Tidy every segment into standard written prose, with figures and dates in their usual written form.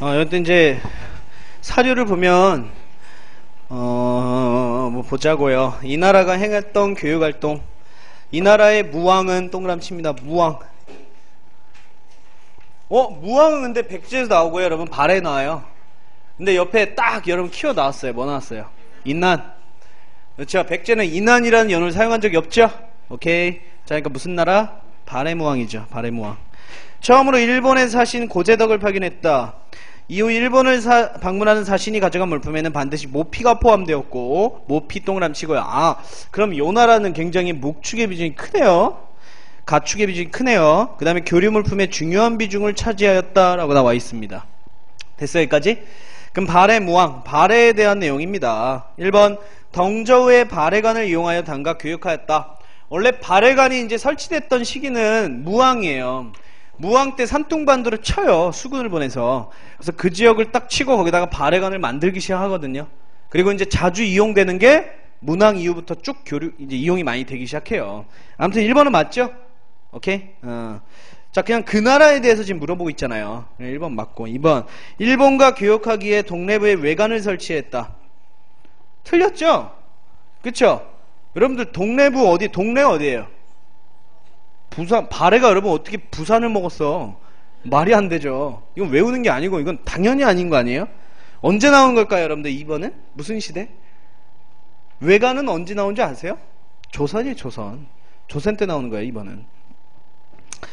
여튼 이제 사료를 보면 뭐 보자고요. 이 나라가 행했던 교육활동. 이 나라의 무왕은 동그라미칩니다. 무왕. 무왕은 근데 백제에서 나오고요. 여러분 발에 나와요. 근데 옆에 딱 여러분 키워 나왔어요. 뭐 나왔어요? 인난. 그렇죠. 백제는 인난이라는 연어를 사용한 적이 없죠. 오케이. 자, 그러니까 무슨 나라? 발해무왕이죠. 발해무왕. 처음으로 일본에 사신 고재덕을 발견했다. 이후 일본을 방문하는 사신이 가져간 물품에는 반드시 모피가 포함되었고, 모피 동그라미 치고요. 그럼 요 나라는 굉장히 목축의 비중이 크네요. 가축의 비중이 크네요. 그 다음에 교류 물품의 중요한 비중을 차지하였다라고 나와 있습니다. 됐어요, 여기까지? 그럼 발해무왕, 발해에 대한 내용입니다. 1번, 덩저우의 발해관을 이용하여 단가 교육하였다. 원래 발해관이 이제 설치됐던 시기는 무왕이에요. 무왕 때 산둥반도를 쳐요. 수군을 보내서. 그래서 그 지역을 딱 치고 거기다가 발해관을 만들기 시작하거든요. 그리고 이제 자주 이용되는 게 문왕 이후부터 쭉 이제 이용이 많이 되기 시작해요. 아무튼 1번은 맞죠? 오케이? 자, 그냥 그 나라에 대해서 지금 물어보고 있잖아요. 1번 맞고. 2번. 일본과 교역하기에 동래부에 외관을 설치했다. 틀렸죠? 그쵸? 여러분들 동래부 어디, 동래가 어디예요? 부산, 발해가 여러분 어떻게 부산을 먹었어? 말이 안 되죠. 이건 외우는 게 아니고 이건 당연히 아닌 거 아니에요? 언제 나온 걸까요, 여러분들? 2번은? 무슨 시대? 외관은 언제 나온 줄 아세요? 조선이에요, 조선. 조선 때 나오는 거예요, 2번은. 그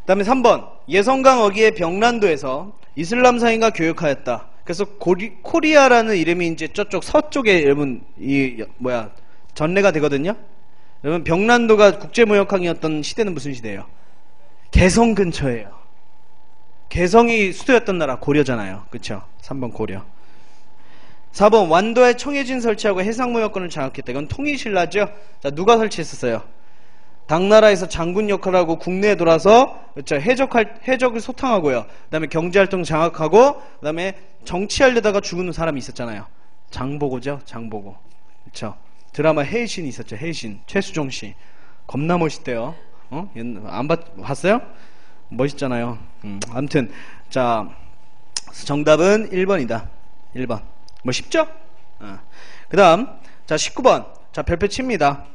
다음에 3번. 예성강 어기의 병란도에서 이슬람 사인과 교역하였다. 그래서 코리아라는 이름이 이제 저쪽 서쪽에 여러분, 전래가 되거든요? 여러분, 병란도가 국제무역항이었던 시대는 무슨 시대예요? 개성 근처예요. 개성이 수도였던 나라 고려잖아요. 그쵸? 3번 고려. 4번 완도에 청해진 설치하고 해상무역권을 장악했다. 이건 통일신라죠? 자, 누가 설치했었어요? 당나라에서 장군 역할을 하고 국내에 돌아서 그쵸? 해적을 소탕하고요. 그 다음에 경제활동 장악하고 그 다음에 정치하려다가 죽은 사람이 있었잖아요. 장보고죠? 장보고. 그쵸? 드라마 해신 있었죠. 해신. 최수종씨. 겁나 멋있대요. 안 봤어요? 멋있잖아요. 아무튼 자, 정답은 1번이다. 1번. 뭐 쉽죠? 그 다음 자 19번. 자, 별표 칩니다.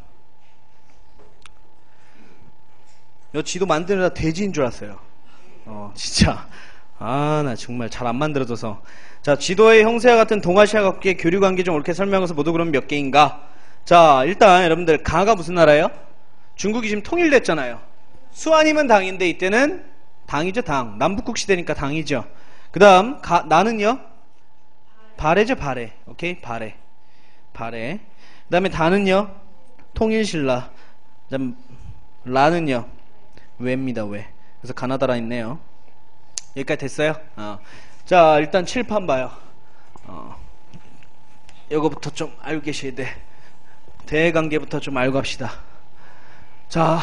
요 지도 만드느라 돼지인 줄 알았어요. 진짜 나 정말 잘 안 만들어져서. 자, 지도의 형세와 같은 동아시아 각국의 교류관계 좀 옳게 설명해서 모두 그럼 몇 개인가? 자, 일단 여러분들 가가 무슨 나라예요? 중국이 지금 통일됐잖아요. 수아님은 당인데 이때는 당이죠. 당. 남북국 시대니까 당이죠. 그 다음 나는요? 발해죠. 발해. 오케이? 발해. 발해. 그 다음에 다는요? 통일신라. 그 다음 라는요? 왜입니다. 왜. 그래서 가나다라 있네요. 여기까지 됐어요? 자, 일단 칠판 봐요. 이거부터 좀 알고 계셔야 돼. 대관계부터 좀 알고 합시다. 자,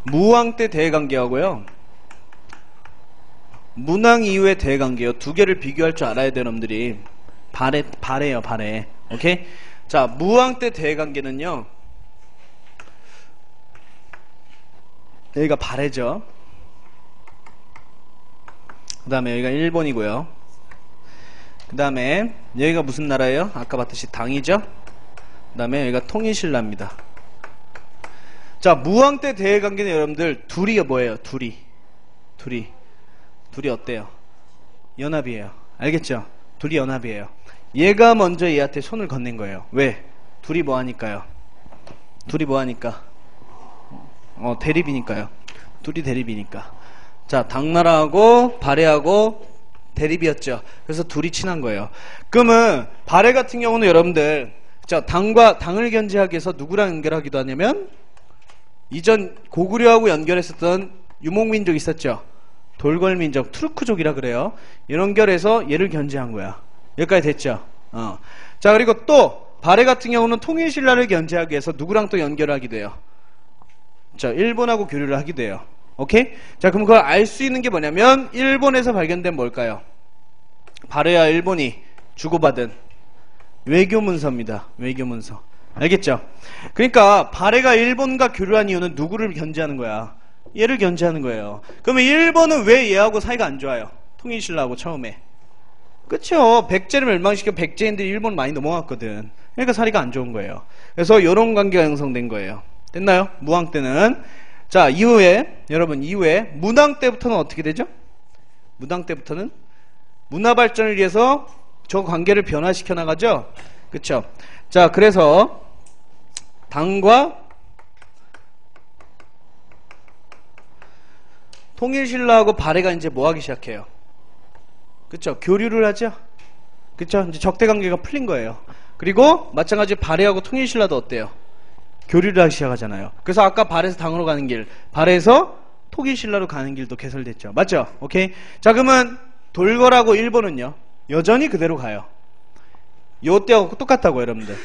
무왕 때 대관계하고요, 문왕 이후의 대관계요. 두 개를 비교할 줄 알아야 돼요, 여러분들이. 발해요, 발해. 오케이? 자, 무왕 때 대관계는요, 여기가 발해죠. 그 다음에 여기가 일본이고요. 그 다음에 여기가 무슨 나라예요? 아까 봤듯이 당이죠. 그 다음에 여기가 통일신라입니다. 자, 무왕 때 대외관계는 여러분들 둘이 뭐예요? 둘이 어때요? 연합이에요. 알겠죠? 둘이 연합이에요. 얘가 먼저 얘한테 손을 건넨 거예요. 왜? 둘이 뭐하니까요? 둘이 뭐하니까? 대립이니까요. 둘이 대립이니까. 자, 당나라하고 발해하고 대립이었죠. 그래서 둘이 친한 거예요. 그러면 발해 같은 경우는 여러분들 자, 당을 견제하기 위해서 누구랑 연결하기도 하냐면 이전 고구려하고 연결했었던 유목민족 있었죠. 돌궐민족, 투르크족이라 그래요. 연결해서 얘를 견제한 거야. 여기까지 됐죠. 자, 그리고 또 발해 같은 경우는 통일신라를 견제하기 위해서 누구랑 또 연결하기도 해요. 자, 일본하고 교류를 하기도 해요. 오케이? 자, 그럼 그걸 알 수 있는 게 뭐냐면 일본에서 발견된 뭘까요? 발해와 일본이 주고받은 외교문서입니다. 외교문서. 알겠죠? 그러니까 발해가 일본과 교류한 이유는 누구를 견제하는 거야? 얘를 견제하는 거예요. 그러면 일본은 왜 얘하고 사이가 안 좋아요? 통일신라하고 처음에. 그쵸? 백제를 멸망시켜 백제인들이 일본 많이 넘어갔거든. 그러니까 사이가 안 좋은 거예요. 그래서 이런 관계가 형성된 거예요. 됐나요? 무왕 때는. 자, 이후에 여러분 이후에 문왕 때부터는 어떻게 되죠? 문왕 때부터는 문화 발전을 위해서 저 관계를 변화시켜 나가죠. 그쵸? 자, 그래서 당과 통일신라하고 발해가 이제 뭐 하기 시작해요? 그쵸? 교류를 하죠? 그쵸? 이제 적대관계가 풀린 거예요. 그리고 마찬가지로 발해하고 통일신라도 어때요? 교류를 하기 시작하잖아요. 그래서 아까 발해에서 당으로 가는 길, 발해에서 통일신라로 가는 길도 개설됐죠. 맞죠? 오케이? 자, 그러면 돌궐하고 일본은요? 여전히 그대로 가요. 요 때하고 똑같다고 여러분들.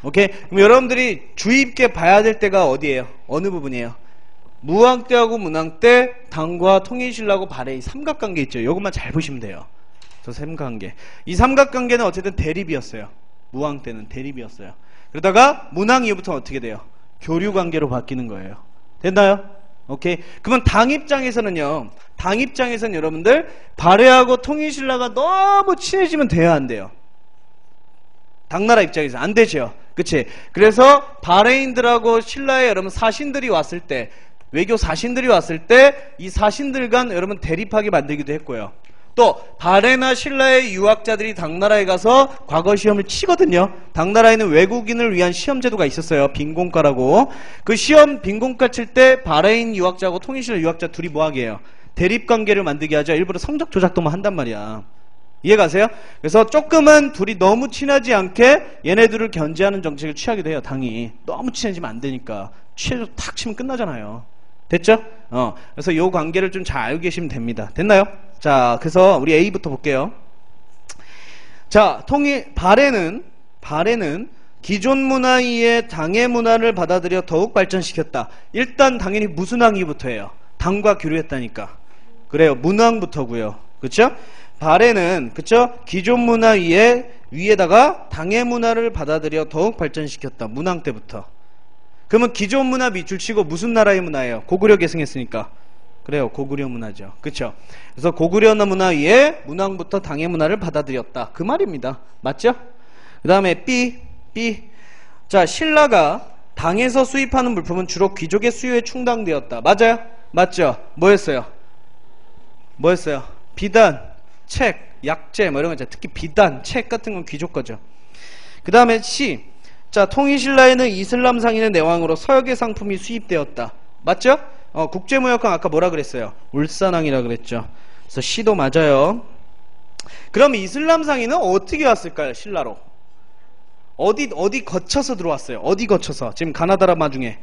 오케이? 그럼 여러분들이 주의 깊게 봐야 될 때가 어디예요? 어느 부분이에요? 무왕 때하고 문왕 때 당과 통일신라하고 발해의 삼각관계 있죠. 요것만 잘 보시면 돼요. 저 삼각관계. 이 삼각관계는 어쨌든 대립이었어요. 무왕 때는 대립이었어요. 그러다가 문왕 이후부터는 어떻게 돼요? 교류관계로 바뀌는 거예요. 됐나요? 오케이. 그러면 당 입장에서는요. 당 입장에서는 여러분들 발해하고 통일신라가 너무 친해지면 돼야 안 돼요? 당나라 입장에서 안 되죠. 그치? 그래서 발해인들하고 신라의 여러분 사신들이 왔을 때, 외교 사신들이 왔을 때 이 사신들 간 여러분 대립하게 만들기도 했고요. 또 발해나 신라의 유학자들이 당나라에 가서 과거 시험을 치거든요. 당나라에는 외국인을 위한 시험 제도가 있었어요. 빈공과라고. 그 시험 빈공과 칠 때 발해인 유학자하고 통일신라 유학자 둘이 뭐하게 해요? 대립관계를 만들게 하죠. 일부러 성적 조작도만 한단 말이야. 이해가세요? 그래서 조금은 둘이 너무 친하지 않게 얘네들을 견제하는 정책을 취하기도 해요. 당이. 너무 친해지면 안 되니까. 취해서 탁 치면 끝나잖아요. 됐죠? 그래서 요 관계를 좀 잘 알고 계시면 됩니다. 됐나요? 자, 그래서 우리 A부터 볼게요. 자, 발해는 기존 문화 이외에 당의 문화를 받아들여 더욱 발전시켰다. 일단 당연히 무슨 왕이부터예요? 당과 교류했다니까. 그래요. 문왕부터고요. 그쵸? 발해는 그쵸? 기존 문화 위에다가 당의 문화를 받아들여 더욱 발전시켰다. 문왕 때부터. 그러면 기존 문화 밑줄치고 무슨 나라의 문화예요? 고구려 계승했으니까. 그래요. 고구려 문화죠. 그쵸? 그래서 고구려 문화 위에 문왕부터 당의 문화를 받아들였다. 그 말입니다. 맞죠? 그 다음에 B. 자, 신라가 당에서 수입하는 물품은 주로 귀족의 수요에 충당되었다. 맞아요? 맞죠? 뭐였어요? 비단, 책, 약재 뭐 이런 거 있잖아요. 특히 비단, 책 같은 건 귀족 거죠. 그 다음에 C. 자, 통일신라에는 이슬람 상인의 내왕으로 서역의 상품이 수입되었다. 맞죠? 국제무역왕 아까 뭐라 그랬어요? 울산왕이라 그랬죠. 그래서 C도 맞아요. 그럼 이슬람 상인은 어떻게 왔을까요? 신라로. 어디 거쳐서 들어왔어요? 어디 거쳐서? 지금 가나다라 중에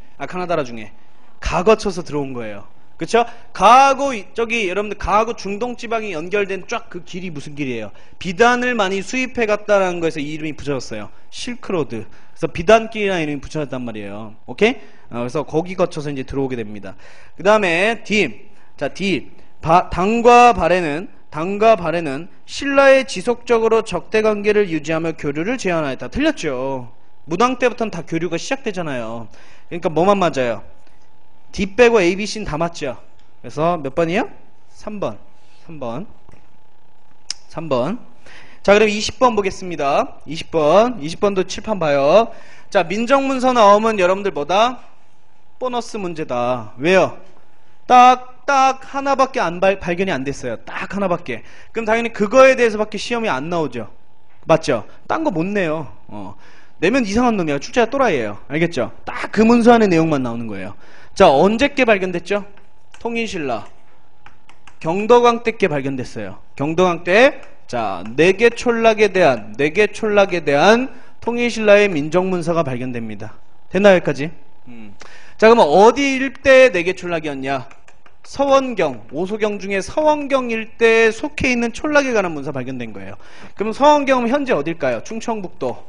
가 거쳐서 들어온 거예요. 그쵸? 가하고 저기 여러분들 가하고 중동 지방이 연결된 쫙 그 길이 무슨 길이에요? 비단을 많이 수입해 갔다라는 거에서 이 이름이 붙여졌어요. 실크로드. 그래서 비단길이라는 이름이 붙여졌단 말이에요. 오케이? 그래서 거기 거쳐서 이제 들어오게 됩니다. 그 다음에 D. 자, D. 당과 발해는 신라에 지속적으로 적대 관계를 유지하며 교류를 제한하였다. 틀렸죠. 무당 때부터는 다 교류가 시작되잖아요. 그러니까 뭐만 맞아요? D 빼고 A, B, C는 다 맞죠. 그래서 몇 번이에요? 3번. 자, 그럼 20번 보겠습니다. 20번도 칠판 봐요. 자, 민정문서 나오면 여러분들 뭐다? 보너스 문제다. 왜요? 딱 하나밖에 발견이 안 됐어요. 딱 하나밖에. 그럼 당연히 그거에 대해서밖에 시험이 안 나오죠. 맞죠? 딴 거 못 내요. 내면 이상한 놈이야. 출제자 또라이예요. 알겠죠? 딱 그 문서 안에 내용만 나오는 거예요. 자, 언제께 발견됐죠? 통일신라 경덕왕 때께 발견됐어요. 경덕왕 때, 자, 네개 촌락에 대한 통일신라의 민정문서가 발견됩니다. 됐나요, 여기까지? 자, 그러면 어디 일대의 네개 촌락이었냐? 서원경, 오소경 중에 서원경 일대에 속해 있는 촌락에 관한 문서 발견된 거예요. 그럼 서원경은 현재 어딜까요? 충청북도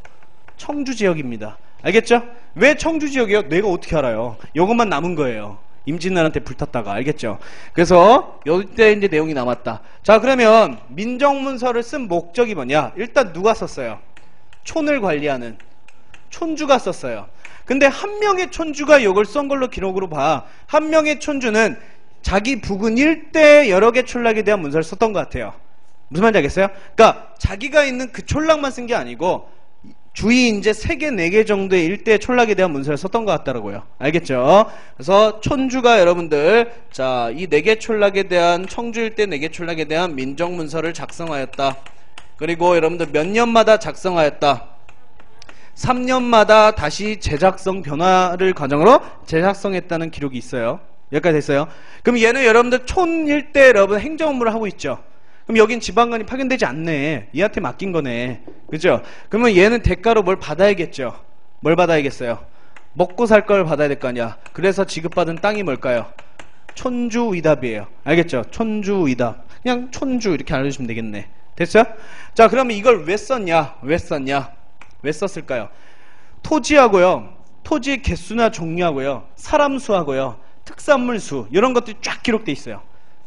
청주 지역입니다. 알겠죠? 왜 청주 지역이요? 내가 어떻게 알아요? 요것만 남은 거예요. 임진왜란때 불탔다가. 알겠죠? 그래서 이때 이제 내용이 남았다. 자, 그러면 민정문서를 쓴 목적이 뭐냐? 일단 누가 썼어요? 촌을 관리하는 촌주가 썼어요. 근데 한 명의 촌주가 이걸 쓴 걸로 기록으로 봐. 한 명의 촌주는 자기 부근 일대 여러 개 촌락에 대한 문서를 썼던 것 같아요. 무슨 말인지 알겠어요? 그러니까 자기가 있는 그 촌락만 쓴 게 아니고 주위 이제 3개, 4개 정도의 일대 촌락에 대한 문서를 썼던 것 같더라고요. 알겠죠? 그래서 촌주가 여러분들 자, 이 4개 촌락에 대한 청주 일대 4개 촌락에 대한 민정 문서를 작성하였다. 그리고 여러분들 몇 년마다 작성하였다. 3년마다 다시 제작성 변화를 과정으로 제작성했다는 기록이 있어요. 여기까지 됐어요. 그럼 얘는 여러분들 촌 일대 여러분 행정 업무를 하고 있죠. 그럼 여긴 지방관이 파견되지 않네. 얘한테 맡긴 거네. 그죠? 그러면 얘는 대가로 뭘 받아야겠죠. 뭘 받아야겠어요? 먹고 살 걸 받아야 될 거 아니야. 그래서 지급받은 땅이 뭘까요? 촌주위답이에요. 알겠죠? 촌주위답. 그냥 촌주 이렇게 알려주시면 되겠네. 됐어요? 자, 그러면 이걸 왜 썼냐? 왜 썼냐? 왜 썼을까요? 토지하고요. 토지의 개수나 종류하고요. 사람 수하고요. 특산물 수. 이런 것들이 쫙 기록돼 있어요.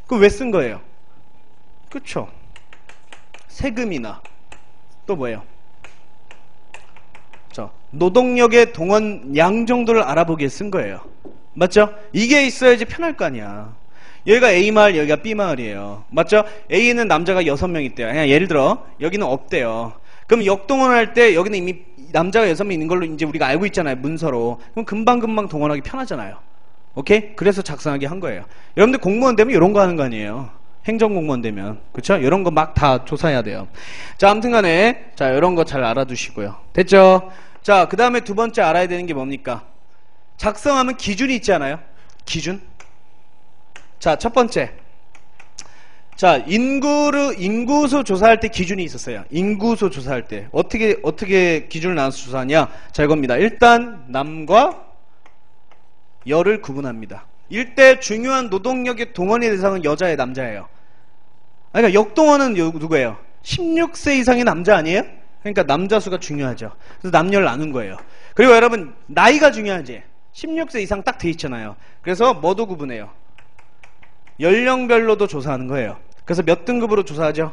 그럼 왜 쓴 거예요? 그쵸? 세금이나 또 뭐예요? 노동력의 동원량 정도를 알아보기에 쓴 거예요. 맞죠? 이게 있어야지 편할 거 아니야. 여기가 A마을, 여기가 B마을이에요. 맞죠? A는 남자가 6명 있대요. 그냥 예를 들어 여기는 없대요. 그럼 역동원할 때 여기는 이미 남자가 6명 있는 걸로 이제 우리가 알고 있잖아요. 문서로. 그럼 금방금방 동원하기 편하잖아요. 오케이? 그래서 작성하게 한 거예요. 여러분들 공무원 되면 이런 거 하는 거 아니에요. 행정공무원 되면. 그쵸? 이런 거 막 다 조사해야 돼요. 자, 아무튼 간에, 자, 이런 거 잘 알아두시고요. 됐죠? 자, 그 다음에 두 번째 알아야 되는 게 뭡니까? 작성하면 기준이 있지 않아요? 기준? 자, 첫 번째. 자, 인구수 조사할 때 기준이 있었어요. 인구수 조사할 때. 어떻게 기준을 나눠서 조사하냐? 자, 이겁니다. 일단, 남과 여를 구분합니다. 일대 중요한 노동력의 동원의 대상은 여자예요, 남자예요? 그러니까 역동원은 누구예요? 16세 이상의 남자 아니에요? 그러니까 남자 수가 중요하죠. 그래서 남녀를 나눈 거예요. 그리고 여러분 나이가 중요하지. 16세 이상 딱 돼 있잖아요. 그래서 뭐도 구분해요? 연령별로도 조사하는 거예요. 그래서 몇 등급으로 조사하죠?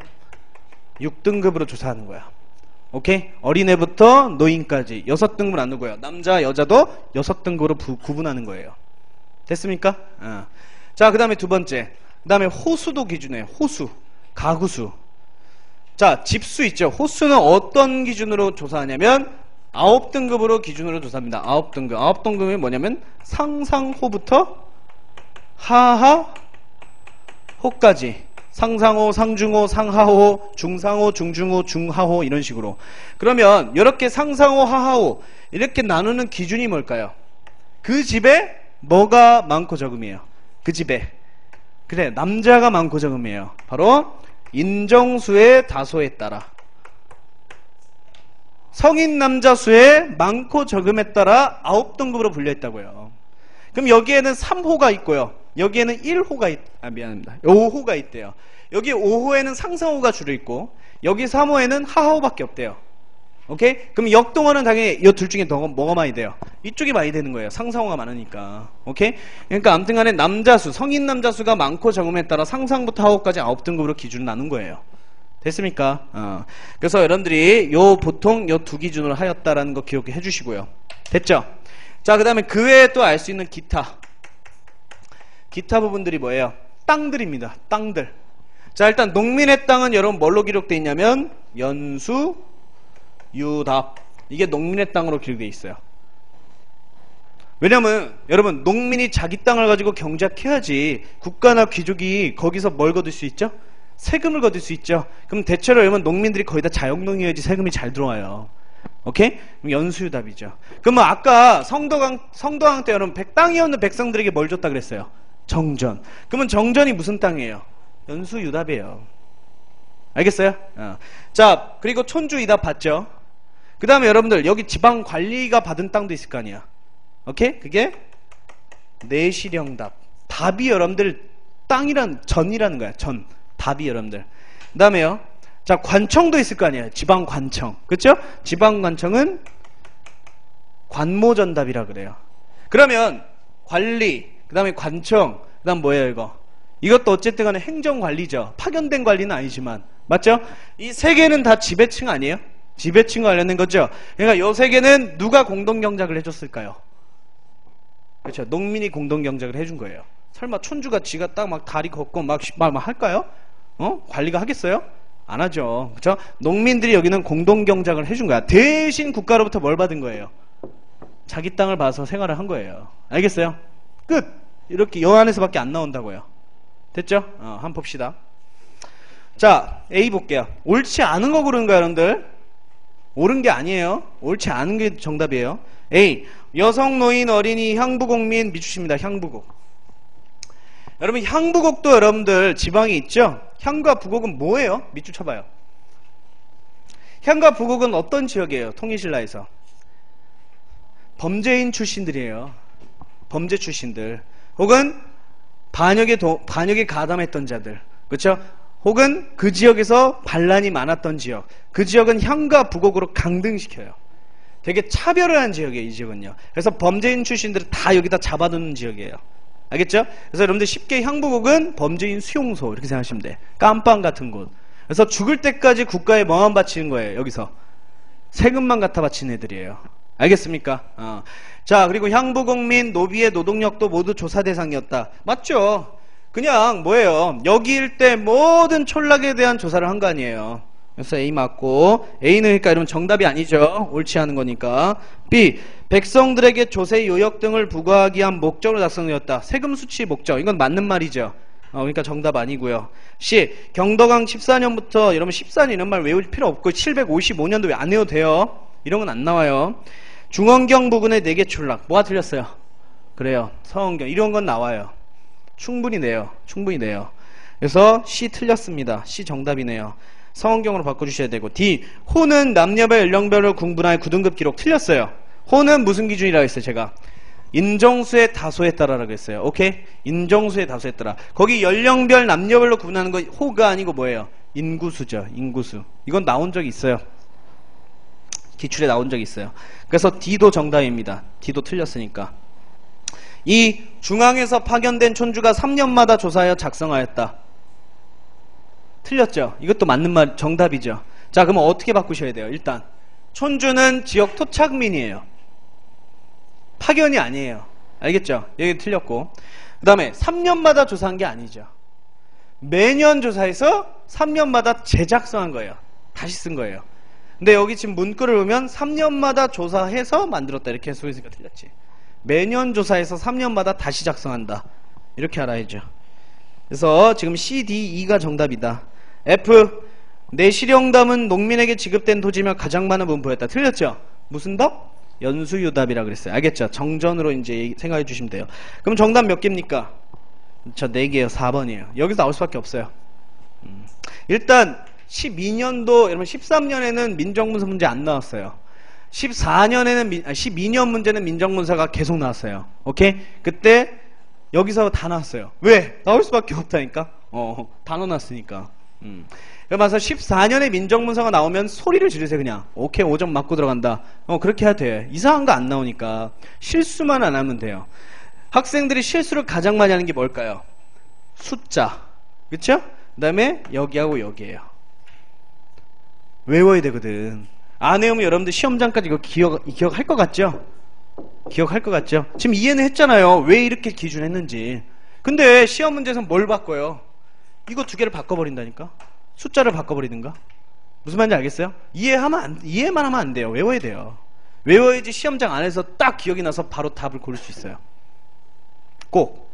6등급으로 조사하는 거야. 오케이? 어린애부터 노인까지 6등급을 나누고요. 남자, 여자도 6등급으로 구분하는 거예요. 됐습니까? 자, 그 다음에 두 번째. 그 다음에 호수도 기준이에요. 호수. 가구수. 자, 집수 있죠. 호수는 어떤 기준으로 조사하냐면 9등급으로 기준으로 조사합니다. 9등급. 9등급이 뭐냐면 상상호부터 하하호까지. 상상호, 상중호, 상하호, 중상호, 중중호, 중하호 이런 식으로. 그러면 이렇게 상상호, 하하호 이렇게 나누는 기준이 뭘까요? 그 집에 뭐가 많고 적음이에요? 그 집에. 그래, 남자가 많고 적음이에요. 바로 인정수의 다소에 따라. 성인 남자 수의 많고 적음에 따라 9등급으로 분려있다고요. 그럼 여기에는 3호가 있고요. 여기에는 1호가 미안합니다. 5호가 있대요. 여기 5호에는 상상호가 주로 있고 여기 3호에는 하하호밖에 없대요. 오케이? 그럼 역동원은 당연히 이 둘 중에 뭐가 많이 돼요? 이쪽이 많이 되는 거예요. 상상호가 많으니까. 오케이? 그러니까 아무튼 간에 남자수, 성인 남자수가 많고 적음에 따라 상상부터 하호까지 9등급으로 기준을 나눈 거예요. 됐습니까? 그래서 여러분들이 보통 요 두 기준으로 하였다라는 거 기억해 주시고요. 됐죠? 자, 그 다음에 그 외에 또 알 수 있는 기타 부분들이 뭐예요? 땅들입니다. 땅들. 자, 일단 농민의 땅은 여러분 뭘로 기록되어 있냐면 연수, 유답. 이게 농민의 땅으로 기록되어 있어요. 왜냐면 여러분 농민이 자기 땅을 가지고 경작해야지 국가나 귀족이 거기서 뭘 거둘 수 있죠? 세금을 거둘 수 있죠. 그럼 대체로 여러분 농민들이 거의 다 자영농이어야지 세금이 잘 들어와요. 오케이? 그럼 연수유답이죠. 그러면 아까 성도강 때 여러분 땅이 없는 백성들에게 뭘 줬다 그랬어요? 정전. 그러면 정전이 무슨 땅이에요? 연수유답이에요. 알겠어요? 자, 그리고 촌주이답 봤죠? 그 다음에 여러분들 여기 지방관리가 받은 땅도 있을 거 아니야. 오케이? 그게 내시령답. 답이 여러분들 전이라는 거야. 전. 답이 여러분들. 그 다음에요. 자, 관청도 있을 거 아니에요. 지방관청. 그쵸? 지방관청은 관모전답이라 그래요. 그러면 관리, 그 다음에 관청, 그 다음 뭐예요 이거? 이것도 어쨌든 간에 행정관리죠. 파견된 관리는 아니지만. 맞죠? 이 세 개는 다 지배층 아니에요? 지배층과 관련된 거죠. 그러니까 요 세 개는 누가 공동경작을 해줬을까요? 그렇죠. 농민이 공동경작을 해준 거예요. 설마 촌주가 지가 딱 막 다리 걷고 막 할까요? 관리가 하겠어요? 안 하죠. 그쵸? 농민들이 여기는 공동경작을 해준 거야. 대신 국가로부터 뭘 받은 거예요? 자기 땅을 봐서 생활을 한 거예요. 알겠어요? 끝! 이렇게 여 안에서밖에 안 나온다고요. 됐죠? 한번 봅시다. 자, A 볼게요. 옳지 않은 거 고르는 거야, 여러분들. 옳은 게 아니에요. 옳지 않은 게 정답이에요. A. 여성, 노인, 어린이, 향부곡민 미주십니다. 향부곡. 여러분, 향부곡도 여러분들 지방에 있죠? 향과 부곡은 뭐예요? 밑줄 쳐봐요. 향과 부곡은 어떤 지역이에요? 통일신라에서. 범죄인 출신들이에요. 범죄 출신들. 혹은 반역에 가담했던 자들. 그렇죠? 혹은 그 지역에서 반란이 많았던 지역. 그 지역은 향과 부곡으로 강등시켜요. 되게 차별을 한 지역이에요, 이 지역은요. 그래서 범죄인 출신들을 다 여기다 잡아두는 지역이에요. 알겠죠? 그래서 여러분들 쉽게 향부곡은 범죄인 수용소 이렇게 생각하시면 돼. 깜빵 같은 곳. 그래서 죽을 때까지 국가에 뭐만 바치는 거예요, 여기서. 세금만 갖다 바치는 애들이에요. 알겠습니까? 자, 그리고 향부곡민, 노비의 노동력도 모두 조사 대상이었다. 맞죠? 그냥 뭐예요? 여기 일대 모든 촌락에 대한 조사를 한 거 아니에요. 그래서 A 맞고, A는 그러니까 여러분 정답이 아니죠. 옳지 않은 거니까. B. 백성들에게 조세 요역 등을 부과하기 위한 목적으로 작성되었다. 세금 수치 목적. 이건 맞는 말이죠. 그러니까 정답 아니고요. C. 경덕왕 14년부터 여러분 14년 이런 말 외울 필요 없고 755년도 왜 안 외워도 돼요? 이런 건 안 나와요. 중원경 부근의 4개 촌락. 뭐가 틀렸어요? 그래요. 서원경. 이런 건 나와요. 충분히 내요. 충분히 내요. 그래서 C 틀렸습니다. C 정답이네요. 서원경으로 바꿔주셔야 되고. D. 호는 남녀별 연령별로 구분하여 9등급 기록. 틀렸어요. 호는 무슨 기준이라고 했어요? 제가 인정수의 다소에 따라라고 했어요. 오케이? 인정수의 다소에 따라. 거기 연령별 남녀별로 구분하는 거 호가 아니고 뭐예요? 인구수죠. 인구수. 이건 나온 적이 있어요. 기출에 나온 적이 있어요. 그래서 D도 정답입니다. D도 틀렸으니까. 이 중앙에서 파견된 촌주가 3년마다 조사하여 작성하였다. 틀렸죠? 이것도 맞는 말 정답이죠. 자, 그러면 어떻게 바꾸셔야 돼요? 일단 촌주는 지역 토착민이에요. 파견이 아니에요. 알겠죠? 여기 틀렸고. 그 다음에 3년마다 조사한 게 아니죠. 매년 조사해서 3년마다 재작성한 거예요. 다시 쓴 거예요. 근데 여기 지금 문구를 보면 3년마다 조사해서 만들었다 이렇게 쓰고 있으니까 틀렸지. 매년 조사해서 3년마다 다시 작성한다. 이렇게 알아야죠. 그래서 지금 C, D, E가 정답이다. F. 내 실용담은 농민에게 지급된 토지며 가장 많은 분포였다. 틀렸죠? 무슨 덕? 연수유답이라 그랬어요. 알겠죠? 정전으로 이제 생각해 주시면 돼요. 그럼 정답 몇 개입니까? 저 4개예요. 4번이에요. 여기서 나올 수밖에 없어요. 일단 12년도 여러분 13년에는 민정문서 문제 안 나왔어요. 12년 문제는 민정문서가 계속 나왔어요. 오케이? 그때 여기서 다 나왔어요. 왜? 나올 수밖에 없다니까. 다 넣어놨으니까. 그래서 14년에 민정문서가 나오면 소리를 지르세요. 그냥 오케이 5점 맞고 들어간다. 그렇게 해야 돼. 이상한 거 안 나오니까 실수만 안 하면 돼요. 학생들이 실수를 가장 많이 하는 게 뭘까요? 숫자. 그쵸? 그 다음에 여기하고 여기에요. 외워야 되거든. 안 외우면 여러분들 시험장까지 이거 기억할 것 같죠? 기억할 것 같죠? 지금 이해는 했잖아요. 왜 이렇게 기준했는지. 근데 시험 문제에서 뭘 바꿔요? 이거 2개를 바꿔버린다니까? 숫자를 바꿔버리든가? 무슨 말인지 알겠어요? 이해만 하면 안 돼요. 외워야 돼요. 외워야지 시험장 안에서 딱 기억이 나서 바로 답을 고를 수 있어요. 꼭.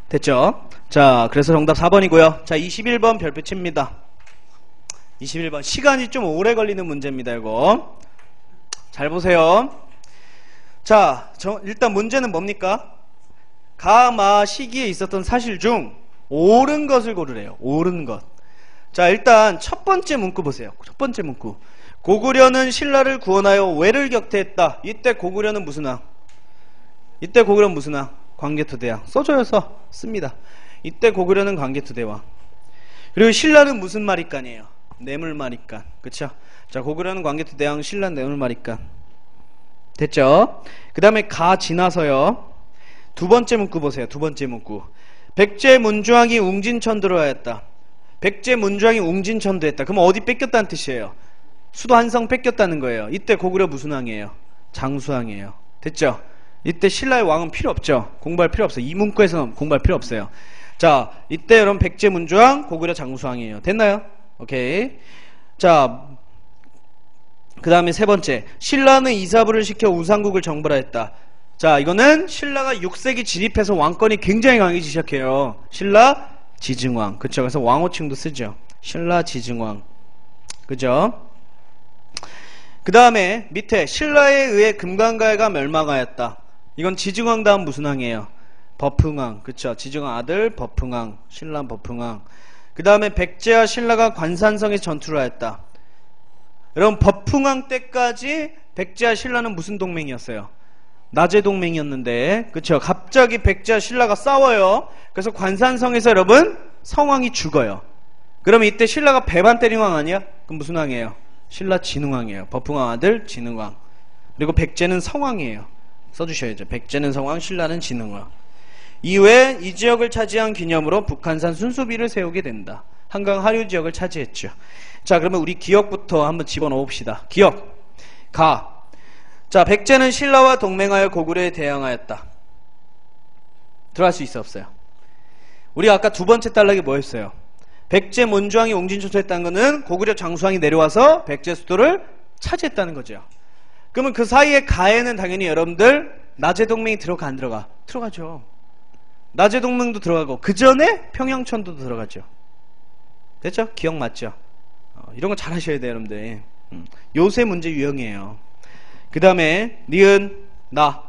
됐죠? 자, 그래서 정답 4번이고요. 자, 21번 별표 칩니다. 21번. 시간이 좀 오래 걸리는 문제입니다, 이거. 잘 보세요. 자, 일단 문제는 뭡니까? 가마 시기에 있었던 사실 중 옳은 것을 고르래요. 옳은 것. 자, 일단 첫 번째 문구 보세요. 첫 번째 문구. 고구려는 신라를 구원하여 왜를 격퇴했다. 이때 고구려는 무슨 왕? 이때 고구려는 무슨 왕? 광개토대왕. 써줘서 씁니다. 이때 고구려는 광개토대왕. 그리고 신라는 무슨 마리간이에요? 뇌물마리간. 그쵸? 자, 고구려는 광개토대왕, 신라는 뇌물마리간. 됐죠? 그 다음에 가 지나서요. 두 번째 문구 보세요. 두 번째 문구. 백제 문주왕이 웅진천도로 하였다. 백제 문주왕이 웅진천도 했다. 그럼 어디 뺏겼다는 뜻이에요? 수도 한성 뺏겼다는 거예요. 이때 고구려 무슨 왕이에요? 장수왕이에요. 됐죠? 이때 신라의 왕은 필요 없죠. 공부할 필요 없어요. 이 문구에서는 공부할 필요 없어요. 자, 이때 여러분 백제 문주왕, 고구려 장수왕이에요. 됐나요? 오케이. 자, 그 다음에 세 번째, 신라는 이사부를 시켜 우상국을 정벌하 했다. 자, 이거는 신라가 6세기 진입해서 왕권이 굉장히 강해지기 시작해요. 신라 지증왕. 그쵸? 그래서 왕호칭도 쓰죠. 신라 지증왕. 그죠? 그 다음에 밑에 신라에 의해 금강가해가 멸망하였다. 이건 지증왕 다음 무슨 왕이에요? 버풍왕. 그쵸? 지증왕 아들 버풍왕. 신라 버풍왕. 그 다음에 백제와 신라가 관산성에서 전투를 하였다. 여러분, 버풍왕 때까지 백제와 신라는 무슨 동맹이었어요? 나제 동맹이었는데, 그쵸? 갑자기 백제와 신라가 싸워요. 그래서 관산성에서 여러분 성왕이 죽어요. 그러면 이때 신라가 배반 때린 왕 아니야? 그럼 무슨 왕이에요? 신라 진흥왕이에요. 버풍왕 아들 진흥왕. 그리고 백제는 성왕이에요. 써주셔야죠. 백제는 성왕, 신라는 진흥왕. 이후에 이 지역을 차지한 기념으로 북한산 순수비를 세우게 된다. 한강 하류 지역을 차지했죠. 자, 그러면 우리 기억부터 한번 집어넣어 봅시다. 기억. 가. 자, 백제는 신라와 동맹하여 고구려에 대항하였다. 들어갈 수 있어, 없어요? 우리 아까 두 번째 단락이 뭐였어요? 백제 문주왕이 옹진초소했다는 거는 고구려 장수왕이 내려와서 백제 수도를 차지했다는 거죠. 그러면 그 사이에 가에는 당연히 여러분들 나제 동맹이 들어가 안 들어가? 들어가죠. 나제 동맹도 들어가고 그 전에 평양천도도 들어가죠. 됐죠? 기억 맞죠? 이런 거 잘 하셔야 돼요, 여러분들. 요새 문제 유형이에요. 그 다음에 니은 나.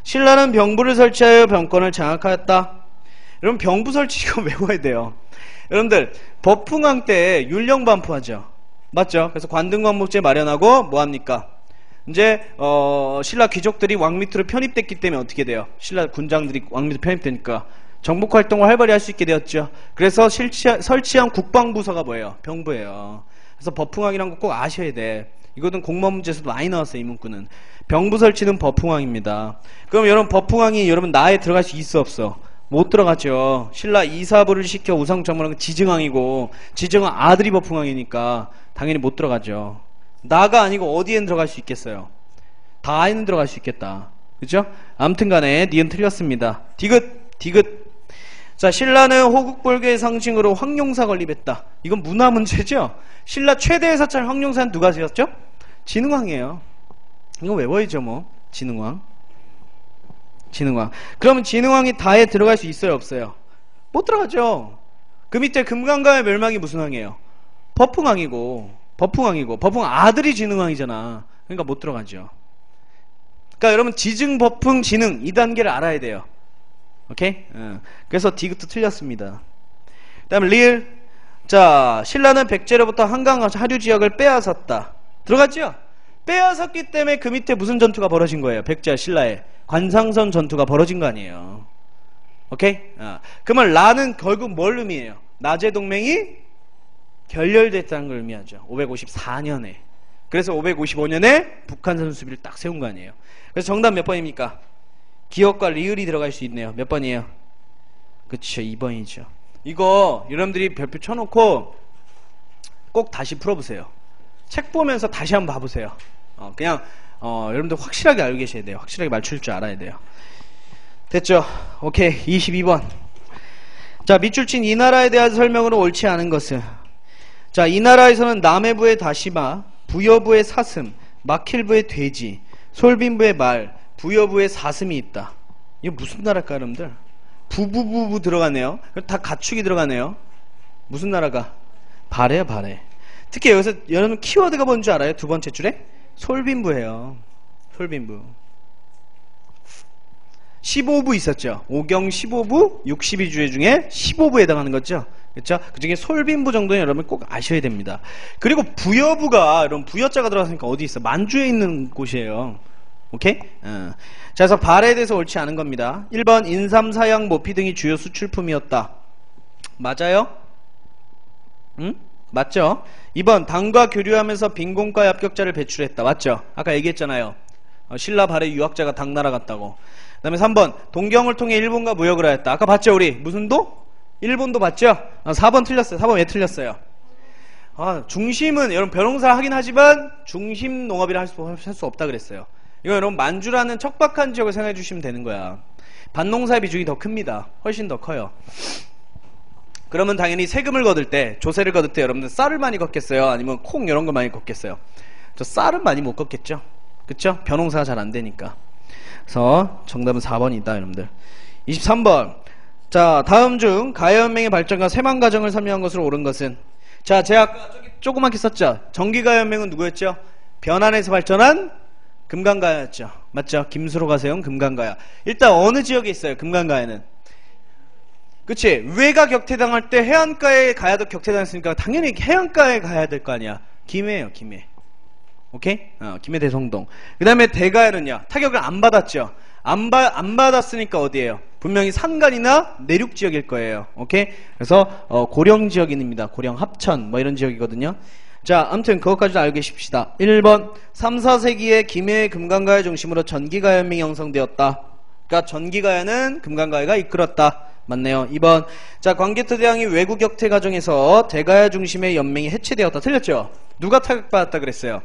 신라는 병부를 설치하여 병권을 장악하였다. 여러분, 병부 설치 이거 외워야 돼요. 여러분들, 버풍왕 때 율령반포하죠. 맞죠? 그래서 관등관목제 마련하고 뭐합니까? 이제 신라 귀족들이 왕 밑으로 편입됐기 때문에 어떻게 돼요? 신라 군장들이 왕 밑으로 편입되니까 정복 활동을 활발히 할 수 있게 되었죠. 그래서 설치한 국방부서가 뭐예요? 병부예요. 그래서 버풍왕이란 거 꼭 아셔야 돼. 이거는 공무원 문제에서도 많이 나왔어요. 이 문구는. 병부 설치는 버풍왕입니다. 그럼 여러분, 버풍왕이 여러분 나에 들어갈 수 있어 없어? 못 들어가죠. 신라 이사부를 시켜 우상정벌한 지증왕이고 지증왕 아들이 버풍왕이니까 당연히 못 들어가죠. 나가 아니고 어디엔 들어갈 수 있겠어요? 다에는 들어갈 수 있겠다. 그죠? 아무튼 간에 니은 틀렸습니다. 디귿. 자, 신라는 호국불교의 상징으로 황룡사 건립했다. 이건 문화 문제죠? 신라 최대의 사찰 황룡사는 누가 지었죠? 진흥왕이에요. 이거 외워야죠, 뭐. 진흥왕. 그러면 진흥왕이 다에 들어갈 수 있어요, 없어요? 못 들어가죠. 그 밑에 금강가의 멸망이 무슨 왕이에요? 버풍왕이고 버풍왕 아들이 진흥왕이잖아. 그러니까 못 들어가죠. 그러니까 여러분, 지증, 버풍, 진흥 이 단계를 알아야 돼요. 오케이? 그래서 디귿도 틀렸습니다. 그 다음에 리을. 자, 신라는 백제로부터 한강 하류 지역을 빼앗았다. 들어갔죠? 빼앗았기 때문에 그 밑에 무슨 전투가 벌어진 거예요? 백제와 신라의 관상선 전투가 벌어진 거 아니에요. 오케이? 그러면 라는 결국 뭘 의미해요? 나제 동맹이 결렬됐다는 걸 의미하죠. 554년에. 그래서 555년에 북한산 수비를 딱 세운 거 아니에요. 그래서 정답 몇 번입니까? 기억과 리을이 들어갈 수 있네요. 몇 번이에요? 그쵸, 2번이죠. 이거 여러분들이 별표 쳐놓고 꼭 다시 풀어보세요. 책 보면서 다시 한번 봐보세요. 그냥 여러분들 확실하게 알고 계셔야 돼요. 확실하게 맞출 줄 알아야 돼요. 됐죠? 오케이. 22번. 자, 밑줄 친 이 나라에 대한 설명으로 옳지 않은 것은. 자, 이 나라에서는 남해부의 다시마, 부여부의 사슴, 마킬부의 돼지, 솔빈부의 말, 부여부의 사슴이 있다. 이거 무슨 나라일까, 여러분들? 부부부부 들어가네요. 다 가축이 들어가네요. 무슨 나라가? 발해요, 발해. 특히 여기서 여러분 키워드가 뭔지 알아요? 두 번째 줄에? 솔빈부예요. 솔빈부. 15부 있었죠. 5경 15부 62주의 중에 15부에 해당하는 거죠. 그렇죠? 그 중에 솔빈부 정도는 여러분 꼭 아셔야 됩니다. 그리고 부여부가 여러분 부여자가 들어갔으니까 어디 있어? 만주에 있는 곳이에요. 오케이? 자, 그래서 발해에 대해서 옳지 않은 겁니다. 1번 인삼, 사양, 모피 등이 주요 수출품이었다. 맞아요? 응? 맞죠? 2번 당과 교류하면서 빈곤과 합격자를 배출했다. 맞죠? 아까 얘기했잖아요. 신라 발해 유학자가 당나라 갔다고. 그 다음에 3번 동경을 통해 일본과 무역을 하였다. 아까 봤죠 우리? 무슨 도? 일본도 봤죠? 4번 틀렸어요. 4번 왜 틀렸어요? 중심은 여러분 벼농사 하긴 하지만 중심 농업이라 할 수 없다 그랬어요. 이거 여러분 만주라는 척박한 지역을 생각해 주시면 되는 거야. 밭농사의 비중이 더 큽니다. 훨씬 더 커요. 그러면 당연히 세금을 거둘 때, 조세를 거둘 때 여러분들 쌀을 많이 걷겠어요? 아니면 콩 이런 거 많이 걷겠어요? 저 쌀은 많이 못 걷겠죠? 그쵸? 벼농사가 잘 안 되니까. 그래서 정답은 4번이다 여러분들. 23번. 자, 다음 중 가야연맹의 발전과 새만가정을 설명한 것으로 옳은 것은? 자, 제가 아까 저기 조그맣게 썼죠? 전기가연맹은 누구였죠? 변안에서 발전한 금강가야였죠. 맞죠? 김수로가 세운 금강가야. 일단 어느 지역에 있어요? 금강가야는. 그치? 위가 격퇴당할 때 해안가에 가야도 격퇴당했으니까 당연히 해안가에 가야 될 거 아니야. 김해예요, 김해. 오케이? 김해 대성동. 그 다음에 대가야는요, 타격을 안 받았죠. 안 받았으니까 어디예요? 분명히 산간이나 내륙 지역일 거예요. 오케이? 그래서 고령 지역인입니다. 고령 합천 뭐 이런 지역이거든요. 자, 아무튼 그것까지도 알고 계십시다. 1번 3, 4세기에 김해의 금강가야 중심으로 전기가연맹이 형성되었다. 그러니까 전기가야는 금강가야가 이끌었다. 맞네요. 2번 자, 광개토대왕이 외구 격퇴 과정에서 대가야 중심의 연맹이 해체되었다. 틀렸죠? 누가 타격받았다 그랬어요?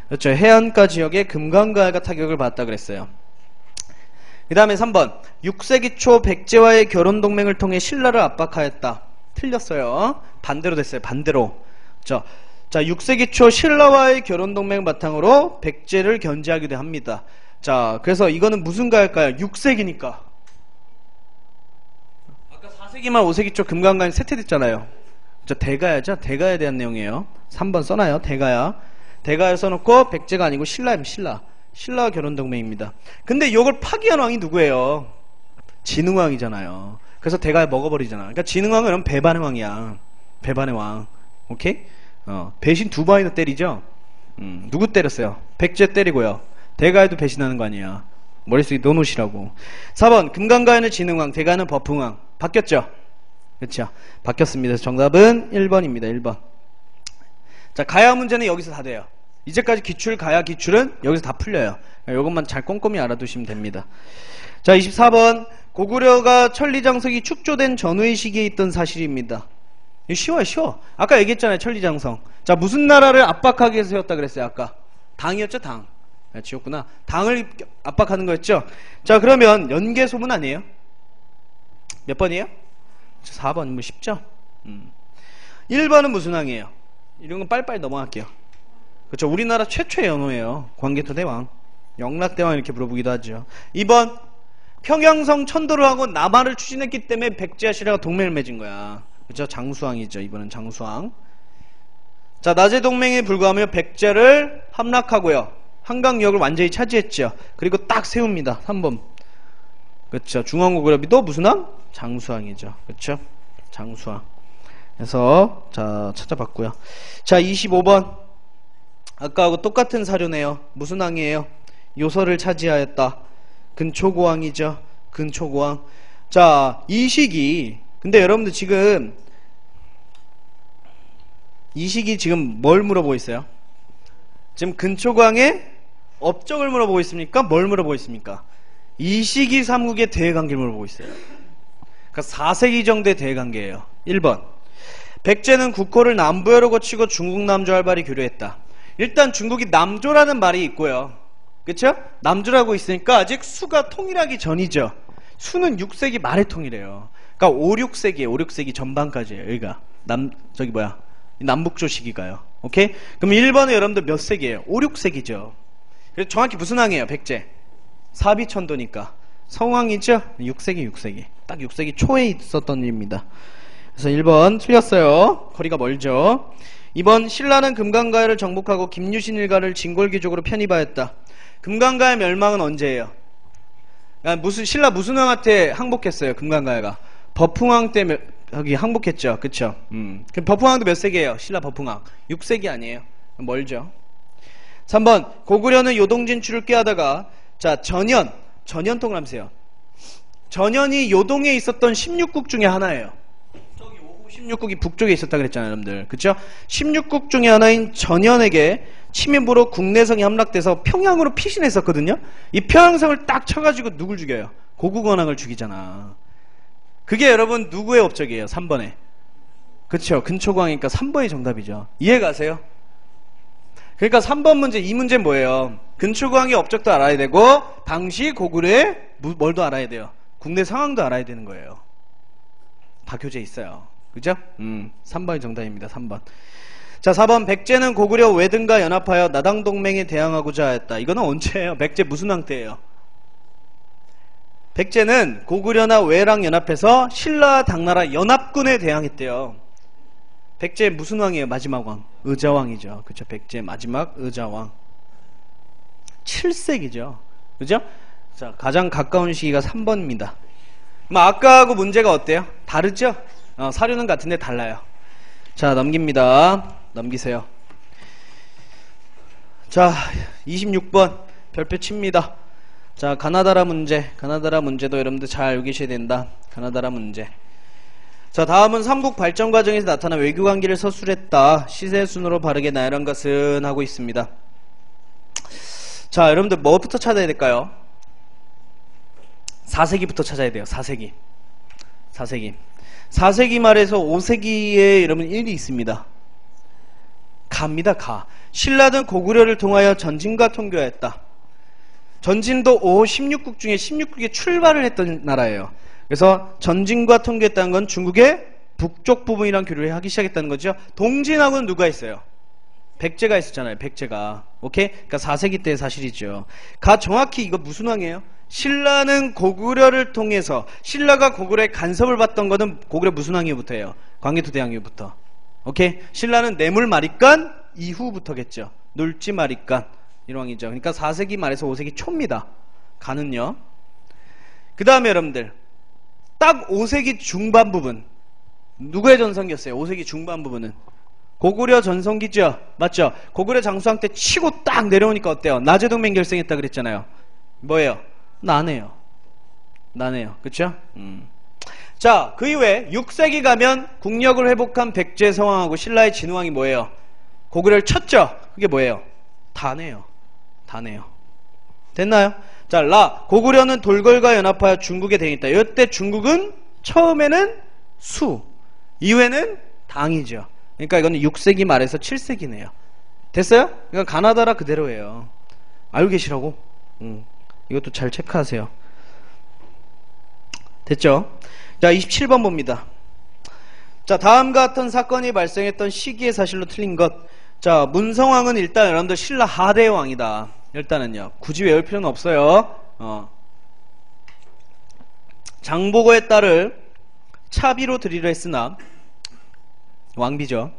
그렇죠. 해안가 지역의 금강가야가 타격을 받았다 그랬어요. 그 다음에 3번 6세기 초 백제와의 결혼동맹을 통해 신라를 압박하였다. 틀렸어요. 반대로 됐어요. 반대로. 자, 6세기 초 신라와의 결혼동맹 바탕으로 백제를 견제하기도 합니다. 자, 그래서 이거는 무슨 가일까요? 6세기니까. 아까 4세기만 5세기 초 금강가는 세태됐잖아요. 대가야죠. 대가야에 대한 내용이에요. 3번 써놔요. 대가야 써놓고 백제가 아니고 신라입니다. 신라와 결혼동맹입니다. 근데 이걸 파기한 왕이 누구예요? 진흥왕이잖아요. 그래서 대가야 먹어버리잖아. 그러니까 진흥왕은 그럼 배반의 왕이야. 배반의 왕. 오케이? 배신 2번이나 때리죠? 누구 때렸어요? 백제 때리고요. 대가야도 배신하는 거 아니야. 머릿속에 넣어놓으시라고. 4번 금강가야는 진흥왕, 대가야는 버풍왕. 바뀌었죠? 그렇죠? 바뀌었습니다. 정답은 1번입니다. 1번. 자, 가야 문제는 여기서 다 돼요. 이제까지 기출, 가야 기출은 여기서 다 풀려요. 이것만 잘 꼼꼼히 알아두시면 됩니다. 자, 24번 고구려가 천리장성이 축조된 전후의 시기에 있던 사실입니다. 이거 쉬워요. 쉬워. 아까 얘기했잖아요. 천리장성. 자, 무슨 나라를 압박하기 위해서 세웠다 그랬어요? 아까 당이었죠. 당. 지웠구나. 당을 압박하는 거였죠. 자, 그러면 연개소문 아니에요? 몇 번이에요? 4번. 뭐 쉽죠? 1번은 무슨 왕이에요? 이런 건 빨리빨리 넘어갈게요. 그렇죠. 우리나라 최초의 연호예요. 광개토대왕. 영락대왕 이렇게 물어보기도 하죠. 2번 평양성 천도를 하고 남하를 추진했기 때문에 백제와 신라가 동맹을 맺은 거야. 그렇죠. 장수왕이죠. 이번은 장수왕. 자, 나제 동맹에 불과하며 백제를 함락하고요. 한강역을 완전히 차지했죠. 그리고 딱 세웁니다. 3번. 그렇죠. 중앙고구려비도 무슨 왕? 장수왕이죠. 그렇죠. 장수왕. 그래서 자, 찾아봤고요. 자, 25번. 아까하고 똑같은 사료네요. 무슨 왕이에요? 요서를 차지하였다. 근초고왕이죠. 근초고왕. 자, 이 시기. 근데 여러분들 지금 이 시기 지금 뭘 물어보고 있어요? 지금 근초고왕의 업적을 물어보고 있습니까? 뭘 물어보고 있습니까? 이 시기 삼국의 대외관계를 물어보고 있어요. 그러니까 4세기 정도의 대외관계예요. 1번 백제는 국호를 남부여로 거치고 중국 남조 활발히 교류했다. 일단 중국이 남조라는 말이 있고요. 그쵸? 남조라고 있으니까 아직 수가 통일하기 전이죠. 수는 6세기 말에 통일해요. 그러니까 5, 6세기에 5, 6세기 전반까지예요. 여기가 남북조 시기가요. 오케이? 그럼 1번은 여러분들 몇 세기예요? 5, 6세기죠. 그래서 정확히 무슨 왕이에요? 백제. 사비천도니까 성왕이죠? 6세기. 딱 6세기 초에 있었던 일입니다. 그래서 1번 틀렸어요. 거리가 멀죠. 2번 신라는 금강가야를 정복하고 김유신 일가를 진골귀족으로 편입하였다. 금강가야 멸망은 언제예요? 무슨 신라 무슨 왕한테 항복했어요? 금강가야가 버풍왕 때 여기 항복했죠. 그쵸? 그럼 버풍왕도 몇 세기예요? 신라 버풍왕 6세기 아니에요? 멀죠. 3번 고구려는 요동 진출을 꾀하다가 자, 전현통을 하세요. 전현이 요동에 있었던 16국 중에 하나예요. 저기 16국이 북쪽에 있었다 그랬잖아요, 여러분들. 그쵸? 16국 중에 하나인 전현에게 침입으로 국내성이 함락돼서 평양으로 피신했었거든요. 이 평양성을 딱 쳐가지고 누굴 죽여요? 고구건왕을 죽이잖아. 그게 여러분 누구의 업적이에요? 3번에. 그쵸? 근초광이니까 3번이 정답이죠. 이해 가세요? 그러니까 3번 문제, 이 문제는 뭐예요? 근초광의 업적도 알아야 되고 당시 고구려의 뭘도 알아야 돼요. 국내 상황도 알아야 되는 거예요. 다 교재에 있어요. 그죠? 3번이 정답입니다. 3번. 자, 4번. 백제는 고구려 외등과 연합하여 나당 동맹에 대항하고자 하였다. 이거는 언제예요? 백제 무슨 왕 때예요? 백제는 고구려나 외랑 연합해서 신라와 당나라 연합군에 대항했대요. 백제 무슨 왕이에요? 마지막 왕. 의자왕이죠. 그쵸? 백제 마지막 의자왕. 7세기죠. 그죠? 자, 가장 가까운 시기가 3번입니다. 아까하고 문제가 어때요? 다르죠? 사료는 같은데 달라요. 자, 넘깁니다. 넘기세요. 자, 26번 별표 칩니다. 자, 가나다라 문제. 가나다라 문제도 여러분들 잘 알고 계셔야 된다. 가나다라 문제. 자, 다음은 삼국 발전 과정에서 나타난 외교관계를 서술했다. 시세순으로 바르게 나열한 것은 하고 있습니다. 자, 여러분들 뭐부터 찾아야 될까요? 4세기부터 찾아야 돼요. 4세기. 4세기 말에서 5세기에 여러분 일이 있습니다. 가입니다. 가. 신라는 고구려를 통하여 전진과 통교하였다. 전진도 5호 16국 중에 16국에 출발을 했던 나라예요. 그래서 전진과 통교했다는 건 중국의 북쪽 부분이랑 교류를 하기 시작했다는 거죠. 동진하고는 누가 있어요? 백제가 있었잖아요. 백제가. 오케이? 그러니까 4세기 때의 사실이죠. 정확히 이거 무슨 왕이에요? 신라는 고구려를 통해서 신라가 고구려의 간섭을 받던 거는 고구려 무슨 왕 이후부터예요? 광개토 대왕 이후부터. 오케이? 신라는 뇌물마리간 이후부터겠죠. 놀지마리간 이런 왕이죠. 그러니까 4세기 말에서 5세기 초입니다. 가는요. 그 다음에 여러분들 딱 5세기 중반 부분 누구의 전성기였어요? 5세기 중반 부분은 고구려 전성기죠. 맞죠? 고구려 장수왕 때 치고 딱 내려오니까 어때요? 나제동맹 결성했다 그랬잖아요. 뭐예요? 나네요. 그쵸? 자, 그 이후에 6세기 가면 국력을 회복한 백제 성왕하고 신라의 진흥왕이 뭐예요? 고구려를 쳤죠? 그게 뭐예요? 다네요. 됐나요? 자, 고구려는 돌궐과 연합하여 중국에 대응했다. 이때 중국은 처음에는 수, 이후에는 당이죠. 그러니까 이거는 6세기 말에서 7세기네요. 됐어요? 그러니까 가나다라 그대로예요. 알고 계시라고? 이것도 잘 체크하세요. 됐죠? 자, 27번 봅니다. 자, 다음과 같은 사건이 발생했던 시기의 사실로 틀린 것. 자, 문성왕은 일단 여러분들 신라 하대의 왕이다. 일단은요. 굳이 외울 필요는 없어요. 장보고의 딸을 차비로 드리려 했으나 왕비죠.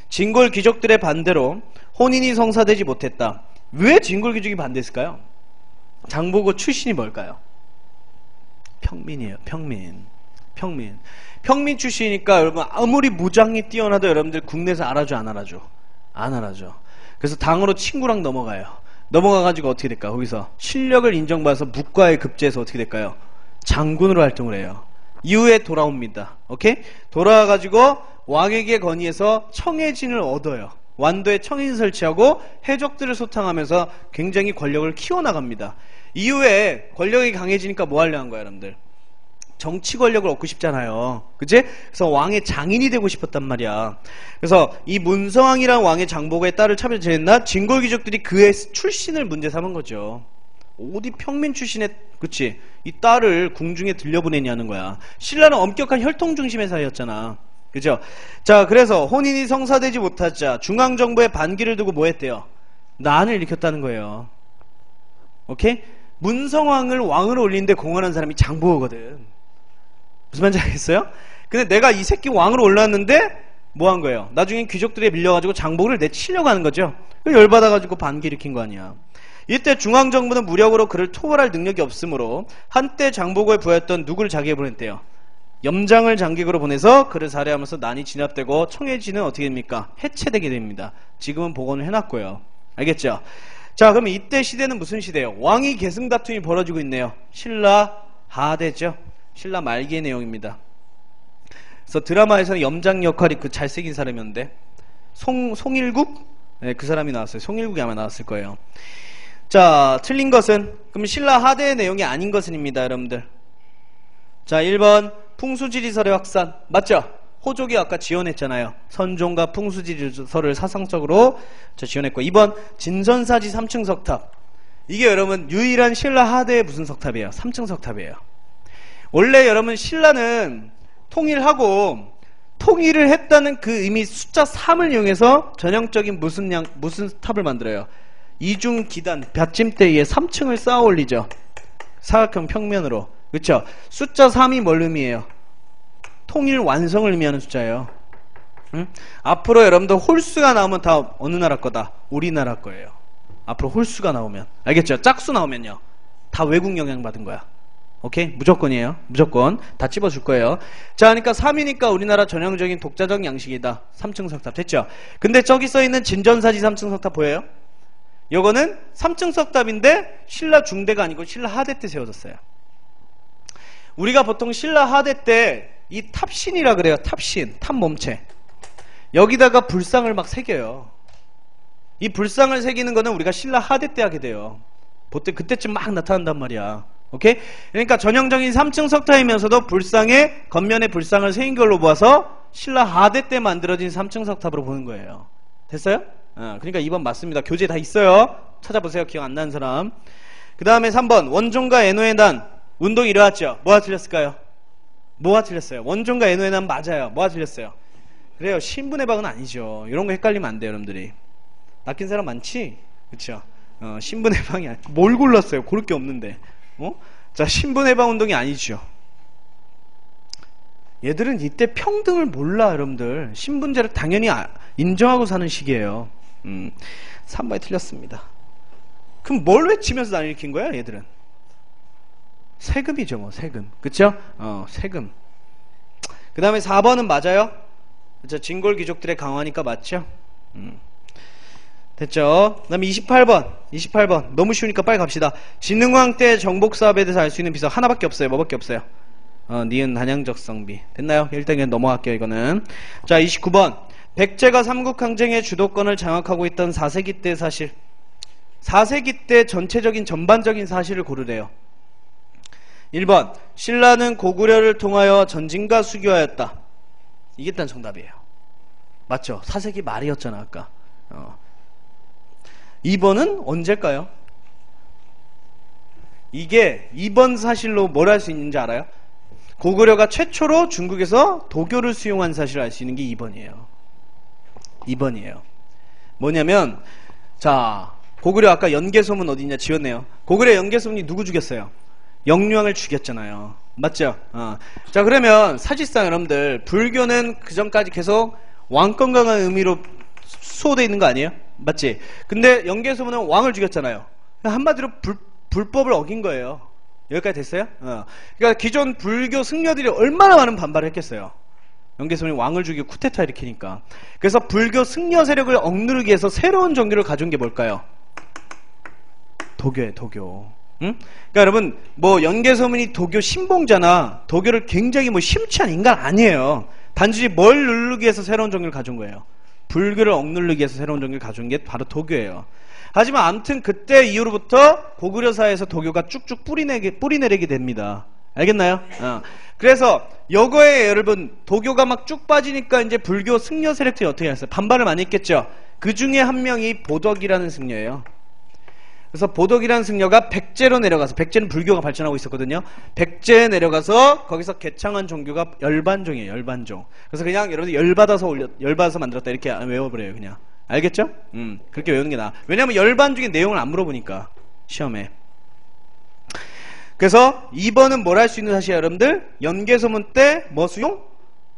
진골 귀족들의 반대로 혼인이 성사되지 못했다. 왜 진골 귀족이 반대했을까요? 장보고 출신이 뭘까요? 평민이에요. 평민 출신이니까 여러분 아무리 무장이 뛰어나도 여러분들 국내에서 알아줘 안 알아줘? 안 알아줘. 그래서 당으로 친구랑 넘어가가지고 어떻게 될까? 거기서 실력을 인정받아서 묵과에 급제해서 어떻게 될까요? 장군으로 활동을 해요. 이후에 돌아옵니다. 오케이? 돌아와가지고 왕에게 건의해서 청해진을 얻어요. 완도에 청해진 설치하고 해적들을 소탕하면서 굉장히 권력을 키워나갑니다. 이후에 권력이 강해지니까 뭐 하려 한 거야, 여러분들? 정치 권력을 얻고 싶잖아요. 그치? 그래서 왕의 장인이 되고 싶었단 말이야. 그래서 이 문성왕이란 왕의 장보고의 딸을 차별했나? 진골 귀족들이 그의 출신을 문제 삼은 거죠. 어디 평민 출신의, 그치? 이 딸을 궁중에 들려보내냐는 거야. 신라는 엄격한 혈통 중심의 사회였잖아. 그죠? 자, 그래서 혼인이 성사되지 못하자 중앙정부에 반기를 두고 뭐 했대요? 난을 일으켰다는 거예요. 오케이? 문성왕을 왕으로 올리는데 공헌한 사람이 장보고거든. 무슨 말인지 알겠어요? 근데 내가 이 새끼 왕으로 올랐는데 뭐 한 거예요? 나중에 귀족들에 밀려가지고 장보고를 내치려고 하는 거죠. 열받아가지고 반기 일으킨 거 아니야. 이때 중앙정부는 무력으로 그를 토벌할 능력이 없으므로 한때 장보고에 부하였던 누구를 자기에 보냈대요? 염장을 장객으로 보내서 그를 살해하면서 난이 진압되고 청해진은 어떻게 됩니까? 해체되게 됩니다. 지금은 복원을 해놨고요. 알겠죠? 자, 그럼 이때 시대는 무슨 시대예요? 왕위 계승 다툼이 벌어지고 있네요. 신라 하대죠. 신라 말기의 내용입니다. 그래서 드라마에서는 염장 역할이 그 잘생긴 사람이었는데 송일국? 네, 그 사람이 나왔어요. 송일국이 아마 나왔을 거예요. 자, 틀린 것은 그럼 신라 하대의 내용이 아닌 것은입니다, 여러분들. 자, 1번 풍수지리설의 확산 맞죠? 호족이 아까 지원했잖아요. 선종과 풍수지리서를 사상적으로 지원했고 2번 진선사지 3층 석탑. 이게 여러분 유일한 신라 하대의 무슨 석탑이에요? 3층 석탑이에요. 원래 여러분 신라는 통일을 했다는 그 의미 숫자 3을 이용해서 전형적인 무슨 탑을 만들어요? 이중기단 받침대 위에 3층을 쌓아 올리죠. 사각형 평면으로. 그쵸? 숫자 3이 뭘 의미해요? 통일 완성을 의미하는 숫자예요. 응? 앞으로 여러분들 홀수가 나오면 다 어느 나라 거다? 우리나라 거예요. 앞으로 홀수가 나오면. 알겠죠? 짝수 나오면요. 다 외국 영향 받은 거야. 오케이? 무조건이에요. 무조건. 다 찝어줄 거예요. 자, 그러니까 3이니까 우리나라 전형적인 독자적 양식이다. 3층 석탑. 됐죠? 근데 저기 써있는 진전사지 3층 석탑 보여요? 요거는 3층 석탑인데 신라 중대가 아니고 신라 하대 때 세워졌어요. 우리가 보통 신라 하대 때 이 탑신이라 그래요. 탑신. 탑 몸체. 여기다가 불상을 막 새겨요. 이 불상을 새기는 거는 우리가 신라 하대 때 하게 돼요. 보통 그때쯤 막 나타난단 말이야. 오케이? 그러니까 전형적인 3층 석탑이면서도 불상에 겉면에 불상을 새긴 걸로 보아서 신라 하대 때 만들어진 3층 석탑으로 보는 거예요. 됐어요? 그러니까 2번 맞습니다. 교재 다 있어요. 찾아보세요. 기억 안 나는 사람. 그 다음에 3번 원종과 애노의 난 운동이 일어났죠. 뭐가 틀렸을까요? 뭐가 틀렸어요? 원종과 애노의 난 맞아요. 뭐가 틀렸어요? 그래요. 신분의 방은 아니죠. 이런 거 헷갈리면 안 돼요. 여러분들이. 낚인 사람 많지? 그쵸? 신분의 방이 아니. 뭘 골랐어요? 고를 게 없는데. 자, 신분의 방 운동이 아니죠. 얘들은 이때 평등을 몰라. 여러분들 신분제를 당연히 인정하고 사는 시기예요. 3번이 틀렸습니다. 그럼 뭘 외치면서 난 일으킨 거야? 얘들은 세금이죠. 뭐 세금. 그쵸? 세금. 그 다음에 4번은 맞아요. 그쵸? 진골 귀족들의 강화니까 맞죠? 됐죠? 그 다음에 28번 너무 쉬우니까 빨리 갑시다. 진흥왕 때 정복사업에 대해서 알 수 있는 비서 하나밖에 없어요. 뭐밖에 없어요? 니은 한양적 성비. 됐나요? 1단계 넘어갈게요. 이거는. 자, 29번 백제가 삼국항쟁의 주도권을 장악하고 있던 4세기 때 사실. 4세기 때 전체적인 전반적인 사실을 고르래요. 1번 신라는 고구려를 통하여 전진과 수교하였다. 이게 일단 정답이에요. 맞죠? 4세기 말이었잖아 아까. 2번은 언제일까요? 이게 2번 사실로 뭘 할 수 있는지 알아요? 고구려가 최초로 중국에서 도교를 수용한 사실을 알 수 있는 게 2번이에요. 2번이에요. 뭐냐면 자, 고구려 아까 연개소문 어디냐 지웠네요. 고구려 연개소문이 누구 죽였어요? 영유왕을 죽였잖아요. 맞죠? 자, 그러면 사실상 여러분들 불교는 그 전까지 계속 왕건강한 의미로 수호되어 있는 거 아니에요? 맞지? 근데 연개소문은 왕을 죽였잖아요. 한마디로 불법을 어긴 거예요. 여기까지 됐어요? 그러니까 기존 불교 승려들이 얼마나 많은 반발을 했겠어요. 연개소문이 왕을 죽이고 쿠데타 일으키니까. 그래서 불교 승려 세력을 억누르기 위해서 새로운 종교를 가져온 게 뭘까요? 도교예요. 도교. 응? 그러니까 여러분 뭐 연개소문이 도교 신봉자나 도교를 굉장히 뭐 심취한 인간 아니에요. 단지 뭘 누르기 위해서 새로운 종교를 가져온 거예요. 불교를 억누르기 위해서 새로운 종교를 가져온 게 바로 도교예요. 하지만 아무튼 그때 이후로부터 고구려사에서 도교가 쭉쭉 뿌리내리게 됩니다. 알겠나요? 그래서 여거에 여러분 도교가 막 쭉 빠지니까 이제 불교 승려 세력들이 어떻게 했어요? 반발을 많이 했겠죠. 그 중에 한 명이 보덕이라는 승려예요. 그래서 보덕이라는 승려가 백제로 내려가서, 백제는 불교가 발전하고 있었거든요. 백제에 내려가서 거기서 개창한 종교가 열반종이에요. 열반종. 그래서 그냥 여러분들 열받아서 만들었다 이렇게 외워버려요. 그냥. 알겠죠? 그렇게 외우는 게 나아. 왜냐면 열반종의 내용을 안 물어보니까 시험에. 그래서 2번은 뭘 할 수 있는 사실이에요, 여러분들? 연개소문 때 뭐 수용?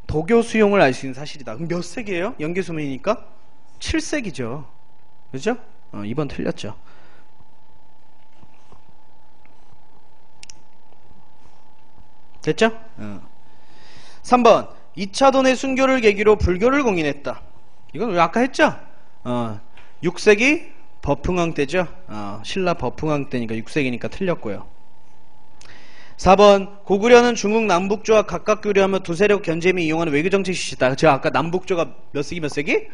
도교 수용을 알 수 있는 사실이다. 그럼 몇 세기예요? 연개소문이니까 7세기죠. 그죠? 2번 틀렸죠. 됐죠? 3번 2차돈의 순교를 계기로 불교를 공인했다. 이건 우리 아까 했죠? 6세기 버풍왕 때죠? 신라 버풍왕 때니까 6세기니까 틀렸고요. 4번 고구려는 중국 남북조와 각각 교류하며 두 세력 견제미 이용하는 외교정책 실시다. 제가 아까 남북조가 몇 세기 몇 세기?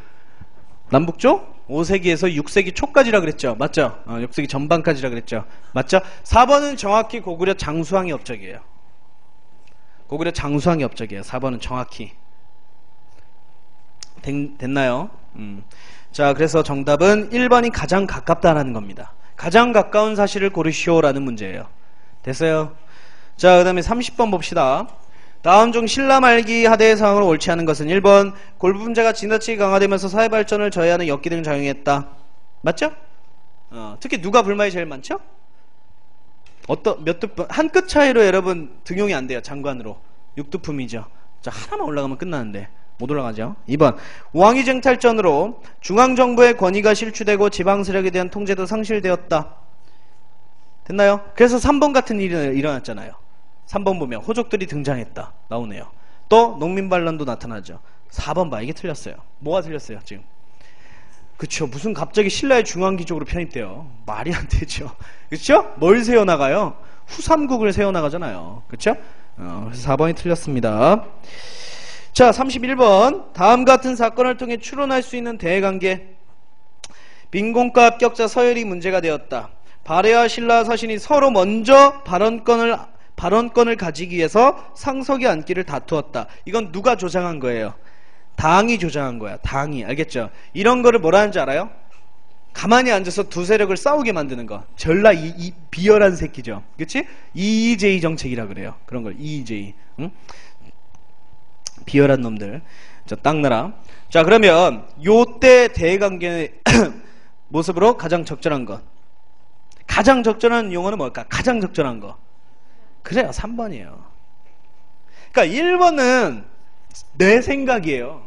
남북조? 5세기에서 6세기 초까지라 그랬죠? 맞죠? 6세기 전반까지라 그랬죠? 맞죠? 4번은 정확히 고구려 장수왕의 업적이에요. 고구려 장수왕의 업적이에요. 4번은 정확히. 됐나요? 자, 그래서 정답은 1번이 가장 가깝다라는 겁니다. 가장 가까운 사실을 고르시오라는 문제예요. 됐어요? 자, 그 다음에 30번 봅시다. 다음 중 신라 말기 하대의 상황을 옳지 않은 것은 1번 골프 분자가 지나치게 강화되면서 사회 발전을 저해하는 역기 등을 작용했다. 맞죠? 특히 누가 불만이 제일 많죠? 한 끗 차이로 여러분 등용이 안 돼요. 장관으로. 육두품이죠. 자, 하나만 올라가면 끝나는데 못 올라가죠. 2번 왕위 쟁탈전으로 중앙정부의 권위가 실추되고 지방세력에 대한 통제도 상실되었다. 됐나요? 그래서 3번 같은 일이 일어났잖아요. 3번 보면 호족들이 등장했다. 나오네요. 또 농민반란도 나타나죠. 4번 봐. 이게 틀렸어요. 뭐가 틀렸어요 지금? 그쵸. 무슨 갑자기 신라의 중앙기족으로 편입돼요. 말이 안 되죠. 그쵸? 뭘 세워나가요? 후삼국을 세워나가잖아요. 그쵸? 그래서 4번이 틀렸습니다. 자, 31번 다음 같은 사건을 통해 추론할 수 있는 대관계. 빈곤과 합격자 서열이 문제가 되었다. 발해와 신라 사신이 서로 먼저 발언권을 가지기 위해서 상석에 앉기를 다투었다. 이건 누가 조장한 거예요? 당이 조장한 거야. 당이. 알겠죠? 이런 거를 뭐라 하는지 알아요? 가만히 앉아서 두 세력을 싸우게 만드는 거. 전라 이 비열한 새끼죠. 그치? EEJ 정책이라 그래요. 그런 걸 EEJ. 응? 비열한 놈들. 자, 땅나라. 자, 그러면 요때 대관계의 모습으로 가장 적절한 것. 가장 적절한 용어는 뭘까? 가장 적절한 거. 그래요. 3번이에요. 그러니까 1번은 내 생각이에요.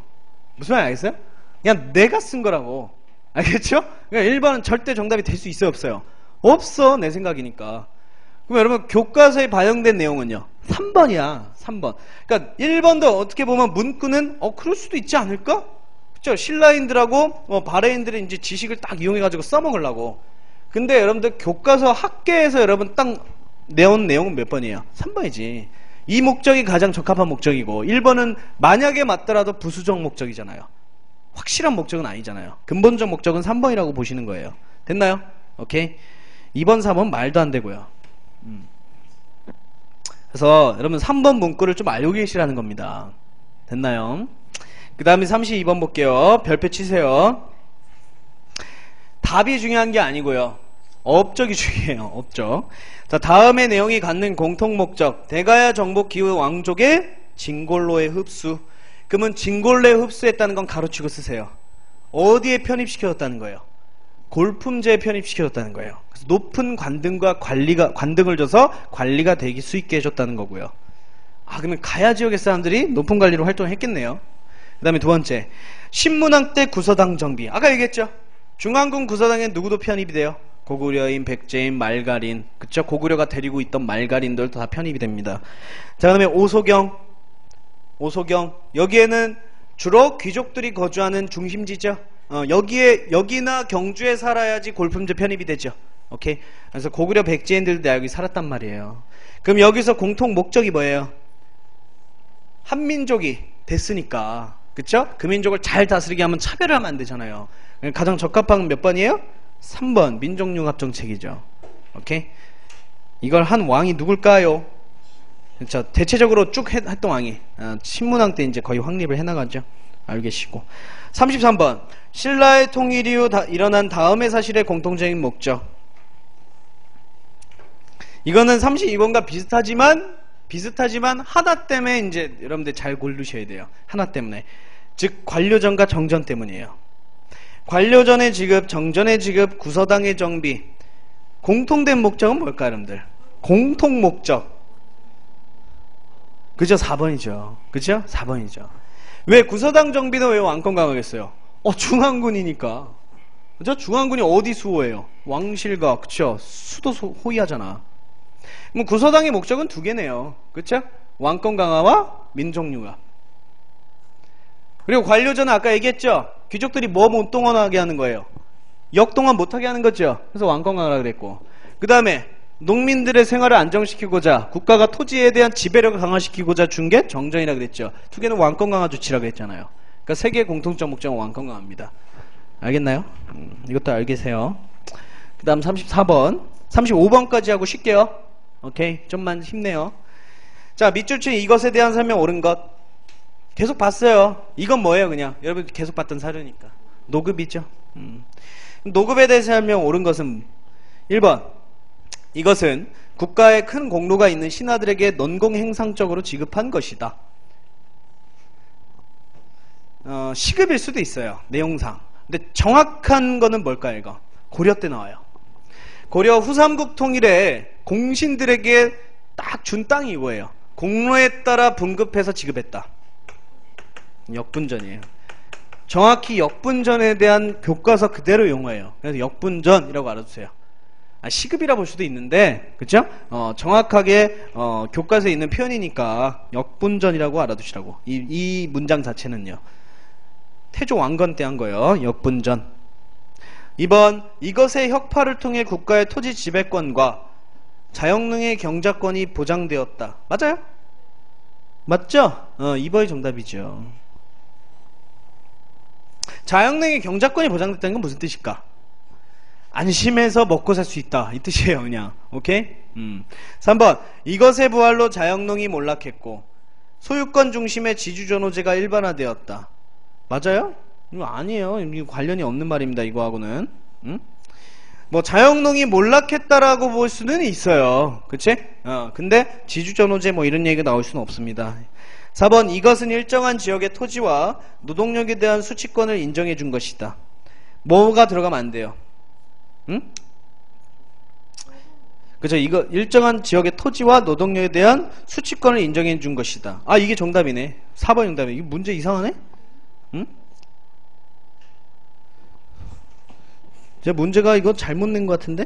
무슨 말인지 알겠어요? 그냥 내가 쓴 거라고. 알겠죠? 그러니까 1번은 절대 정답이 될 수 있어요? 없어요? 없어. 내 생각이니까. 그럼 여러분 교과서에 반영된 내용은요? 3번이야. 3번. 그러니까 1번도 어떻게 보면 문구는 그럴 수도 있지 않을까? 그쵸? 신라인들하고 발해인들의 이제 지식을 딱 이용해가지고 써먹으려고. 근데 여러분들 교과서 학계에서 여러분 딱 내온 내용은 몇 번이에요? 3번이지. 이 목적이 가장 적합한 목적이고 1번은 만약에 맞더라도 부수적 목적이잖아요. 확실한 목적은 아니잖아요. 근본적 목적은 3번이라고 보시는 거예요. 됐나요? 오케이. 2번, 4번 말도 안 되고요. 그래서 여러분 3번 문구를 좀 알고 계시라는 겁니다. 됐나요? 그 다음에 32번 볼게요. 별표 치세요. 답이 중요한 게 아니고요. 업적이 중요해요. 업적. 자, 다음의 내용이 갖는 공통 목적. 대가야 정복 기후 왕족의 진골로의 흡수. 그러면 진골로에 흡수했다는 건 가로치고 쓰세요. 어디에 편입시켜줬다는 거예요? 골품제에 편입시켜줬다는 거예요. 그래서 높은 관등과 관등을 줘서 관리가 되기 수 있게 해줬다는 거고요. 그러면 가야 지역의 사람들이 높은 관리로 활동을 했겠네요. 그 다음에 두 번째, 신문왕 때 구서당 정비. 아까 얘기했죠? 중앙군 구서당에 누구도 편입이 돼요? 고구려인, 백제인, 말갈인. 그쵸? 고구려가 데리고 있던 말갈인들도 다 편입이 됩니다. 자, 그 다음에 오소경. 여기에는 주로 귀족들이 거주하는 중심지죠. 여기나 경주에 살아야지 골품제 편입이 되죠. 오케이? 그래서 고구려 백제인들도 다 여기 살았단 말이에요. 그럼 여기서 공통 목적이 뭐예요? 한민족이 됐으니까. 그쵸? 그 민족을 잘 다스리게 하면 차별을 하면 안 되잖아요. 가장 적합한 몇 번이에요? 3번 민족융합정책이죠. 오케이? 이걸 한 왕이 누굴까요? 그렇죠. 대체적으로 쭉 했던 왕이 신문왕 때 이제 거의 확립을 해나가죠. 알겠시고. 33번 신라의 통일 이후 일어난 다음의 사실의 공통적인 목적. 이거는 32번과 비슷하지만 하나 때문에 이제 여러분들 잘 고르셔야 돼요. 하나 때문에. 즉 관료전과 정전 때문이에요. 관료전의 지급, 정전의 지급, 구서당의 정비. 공통된 목적은 뭘까요, 여러분들? 공통 목적. 그죠? 4번이죠. 그죠? 4번이죠. 왜 구서당 정비는 왜 왕권 강화겠어요? 중앙군이니까. 그죠? 중앙군이 어디 수호해요? 왕실과, 그쵸? 수도 호위하잖아. 그럼 구서당의 목적은 두 개네요. 그쵸? 왕권 강화와 민족융합. 그리고 관료전은 아까 얘기했죠? 귀족들이 뭐 못 동원하게 하는 거예요? 역동원 못하게 하는 거죠? 그래서 왕권 강화라 그랬고. 그 다음에 농민들의 생활을 안정시키고자 국가가 토지에 대한 지배력을 강화시키고자 준 게 정전이라 그랬죠. 두 개는 왕권 강화 조치라고 했잖아요. 그러니까 세 개의 공통적 목적은 왕권 강화입니다. 알겠나요? 이것도 알겠어요. 그 다음 34번 35번까지 하고 쉴게요. 오케이? 좀만 힘내요. 자, 밑줄 친 이것에 대한 설명 옳은 것. 계속 봤어요. 이건 뭐예요 그냥 여러분 계속 봤던 사료니까 노급이죠. 노급에 대해서 설명 옳은 것은 1번 이것은 국가에 큰 공로가 있는 신하들에게 논공행상적으로 지급한 것이다. 시급일 수도 있어요 내용상. 근데 정확한 거는 뭘까요 이거? 고려 때 나와요. 고려 후삼국 통일에 공신들에게 딱 준 땅이 이거예요. 공로에 따라 분급해서 지급했다. 역분전이에요. 정확히 역분전에 대한 교과서 그대로 용어예요. 그래서 역분전이라고 알아두세요. 시급이라 볼 수도 있는데 그쵸? 정확하게 교과서에 있는 표현이니까 역분전이라고 알아두시라고. 이 문장 자체는요 태조 왕건 때 한 거예요. 역분전. 2번 이것의 혁파를 통해 국가의 토지 지배권과 자영능의 경작권이 보장되었다. 맞아요? 맞죠? 2번이 정답이죠. 자영능의 경작권이 보장됐다는 건 무슨 뜻일까? 안심해서 먹고 살 수 있다 이 뜻이에요 그냥. 오케이? 3번 이것의 부활로 자영농이 몰락했고 소유권 중심의 지주전호제가 일반화되었다. 맞아요? 이거 아니에요. 이거 관련이 없는 말입니다 이거하고는. 뭐 자영농이 몰락했다라고 볼 수는 있어요. 그치? 근데 지주전호제 뭐 이런 얘기가 나올 수는 없습니다. 4번 이것은 일정한 지역의 토지와 노동력에 대한 수취권을 인정해 준 것이다. 뭐가 들어가면 안 돼요? 그죠? 이거 일정한 지역의 토지와 노동력에 대한 수취권을 인정해 준 것이다. 아 이게 정답이네. 4번 정답이네. 이거 문제 이상하네? 제가 문제가 이거 잘못 낸 것 같은데?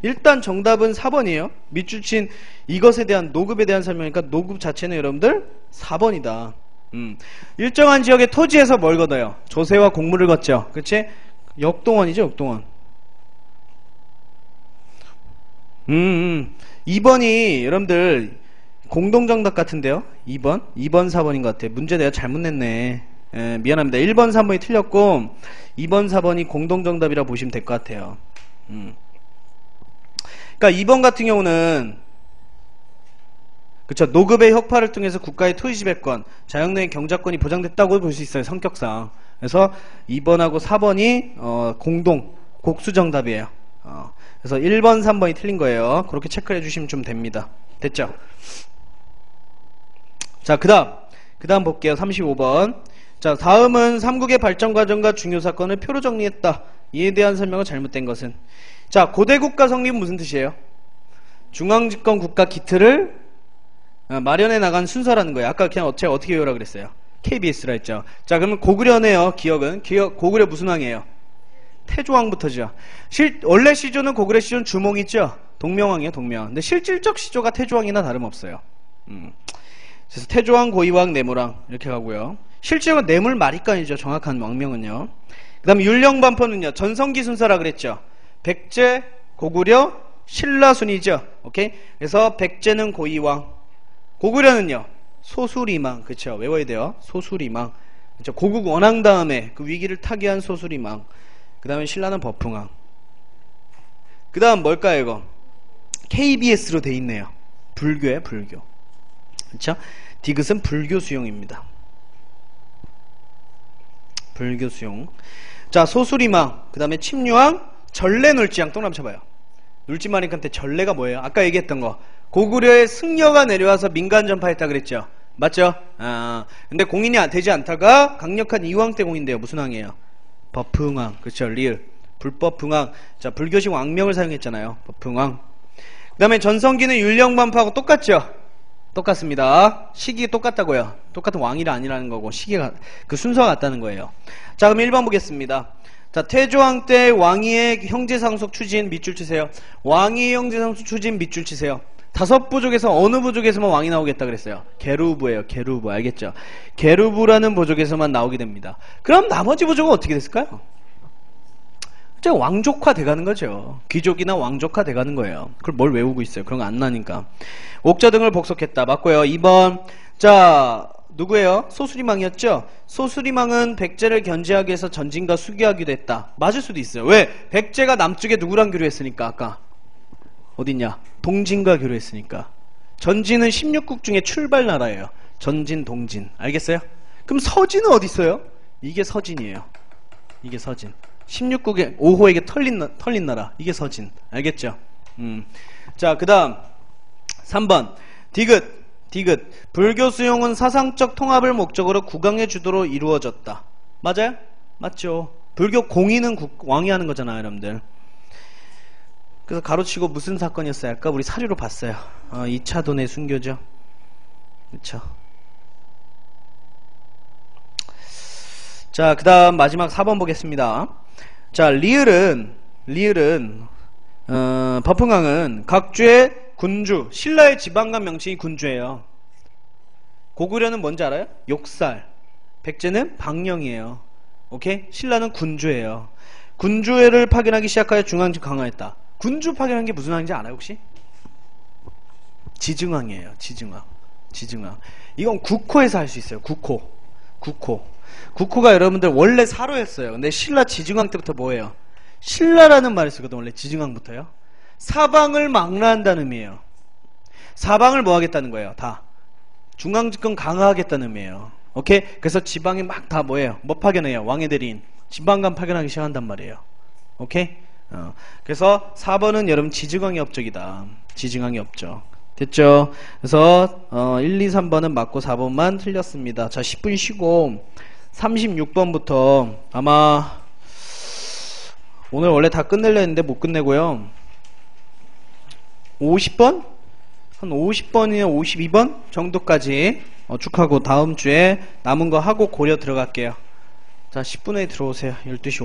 일단 정답은 4번이에요. 밑줄 친 이것에 대한 노급에 대한 설명이니까 노급 자체는 여러분들 4번이다. 일정한 지역의 토지에서 뭘 걷어요? 조세와 공물을 걷죠. 그치? 역동원이죠, 역동원. 2번이 여러분들 공동정답 같은데요? 2번? 2번, 4번인 것 같아요. 문제 내가 잘못 냈네. 미안합니다. 1번, 3번이 틀렸고 2번, 4번이 공동정답이라 보시면 될 것 같아요. 그러니까 2번 같은 경우는 그쵸 노급의 혁파를 통해서 국가의 토지 지배권, 자영능의 경작권이 보장됐다고 볼 수 있어요. 성격상. 그래서 2번하고 4번이 공동 곡수정답이에요. 그래서 1번, 3번이 틀린 거예요. 그렇게 체크를 해주시면 좀 됩니다. 됐죠? 자, 그 다음 볼게요. 35번. 자, 다음은 삼국의 발전 과정과 중요 사건을 표로 정리했다. 이에 대한 설명은 잘못된 것은. 자, 고대 국가 성립은 무슨 뜻이에요? 중앙집권 국가 기틀을 마련해 나간 순서라는 거예요. 아까 그냥 제가 어떻게 외우라 그랬어요? KBS라 했죠. 자, 그러면 고구려네요. 기억은. 고구려 무슨 왕이에요? 태조왕부터죠. 원래 시조는 고구려 시조는 주몽이죠. 동명왕이에요, 동명왕. 근데 실질적 시조가 태조왕이나 다름없어요. 그래서 태조왕, 고이왕, 내무왕 이렇게 가고요. 실제로는 내물 마리간이죠. 정확한 왕명은요. 그 다음에 율령반포는요. 전성기 순서라 그랬죠. 백제, 고구려, 신라 순이죠. 오케이? 그래서 백제는 고이왕, 고구려는요. 소수리망. 그쵸? 외워야 돼요. 소수리망. 그쵸? 고국 원왕 다음에 그 위기를 타개한 소수리망. 그 다음에 신라는 버풍왕. 그 다음 뭘까요 이거? KBS로 돼 있네요. 불교에 불교. 그쵸? 디귿은 불교 수용입니다. 불교 수용. 자, 소수리망. 그 다음에 침류왕, 전래놀지왕. 똥남 쳐봐요. 놀지마니한테 전래가 뭐예요? 아까 얘기했던 거. 고구려의 승려가 내려와서 민간 전파했다 그랬죠. 맞죠? 근데 공인이 되지 않다가 강력한 이왕 때 공인돼요. 무슨 왕이에요? 버풍왕. 그렇죠. 리을. 불법 풍왕. 자, 불교식 왕명을 사용했잖아요. 버풍왕. 그 다음에 전성기는 율령반포하고 똑같죠? 똑같습니다. 시기 똑같다고요. 똑같은 왕이라 아니라는 거고 시기가 그 순서가 같다는 거예요. 자, 그럼 1번 보겠습니다. 자, 태조왕 때 왕위의 형제상속 추진 밑줄 치세요. 왕위의 형제상속 추진 밑줄 치세요. 5부족에서 어느 부족에서만 왕이 나오겠다 그랬어요? 게르부예요. 게르부. 알겠죠? 게르부라는 부족에서만 나오게 됩니다. 그럼 나머지 부족은 어떻게 됐을까요? 왕족화 돼가는 거죠. 귀족이나 왕족화 돼가는 거예요. 그걸 뭘 외우고 있어요? 그런 거 안 나니까. 옥저 등을 복속했다. 맞고요. 2번. 자, 누구예요? 소수리망이었죠? 소수리망은 백제를 견제하기 위해서 전진과 수교하기도 했다. 맞을 수도 있어요. 왜? 백제가 남쪽에 누구랑 교류했으니까 아까. 어딨냐? 동진과 교류했으니까. 전진은 16국 중에 출발 나라예요. 전진, 동진. 알겠어요? 그럼 서진은 어디 있어요? 이게 서진이에요. 이게 서진. 16국의 5호에게 털린 나라. 이게 서진. 알겠죠? 자, 그 다음 3번 디귿. 불교 수용은 사상적 통합을 목적으로 국왕의 주도로 이루어졌다. 맞아요? 맞죠. 불교 공인은 왕이 하는 거잖아요, 여러분들. 그래서 가로치고 무슨 사건이었어요? 아까 우리 사료로 봤어요. 2차 돈의 순교죠. 그쵸. 자, 그 다음 마지막 4번 보겠습니다. 자, 리을은 법흥왕은 각주의 군주, 신라의 지방간 명칭이 군주예요. 고구려는 뭔지 알아요? 욕살. 백제는 방령이에요. 오케이? 신라는 군주예요. 군주회를 파견하기 시작하여 중앙집 강화했다. 군주 파견한 게 무슨 왕인지 알아요, 혹시? 지증왕이에요. 지증왕. 이건 국호에서 할 수 있어요. 국호가 여러분들 원래 사로였어요. 근데 신라 지증왕 때부터 뭐예요? 신라라는 말을 쓰거든. 원래 지증왕부터요. 사방을 망라한다는 의미예요. 사방을 뭐 하겠다는 거예요? 다 중앙집권 강화하겠다는 의미예요. 오케이? 그래서 지방이 막 다 뭐예요? 뭐 파견해요? 왕의 대리인 지방간 파견하기 시작한단 말이에요. 오케이? 그래서 4번은 여러분 지증왕의 업적이다. 지증왕의 업적. 됐죠? 그래서 1, 2, 3번은 맞고 4번만 틀렸습니다. 자, 10분 쉬고 36번부터 아마 오늘 원래 다 끝내려 했는데 못 끝내고요. 50번? 한 50번이나 52번 정도까지 쭉 하고 다음 주에 남은 거 하고 고려 들어갈게요. 자, 10분에 들어오세요. 12시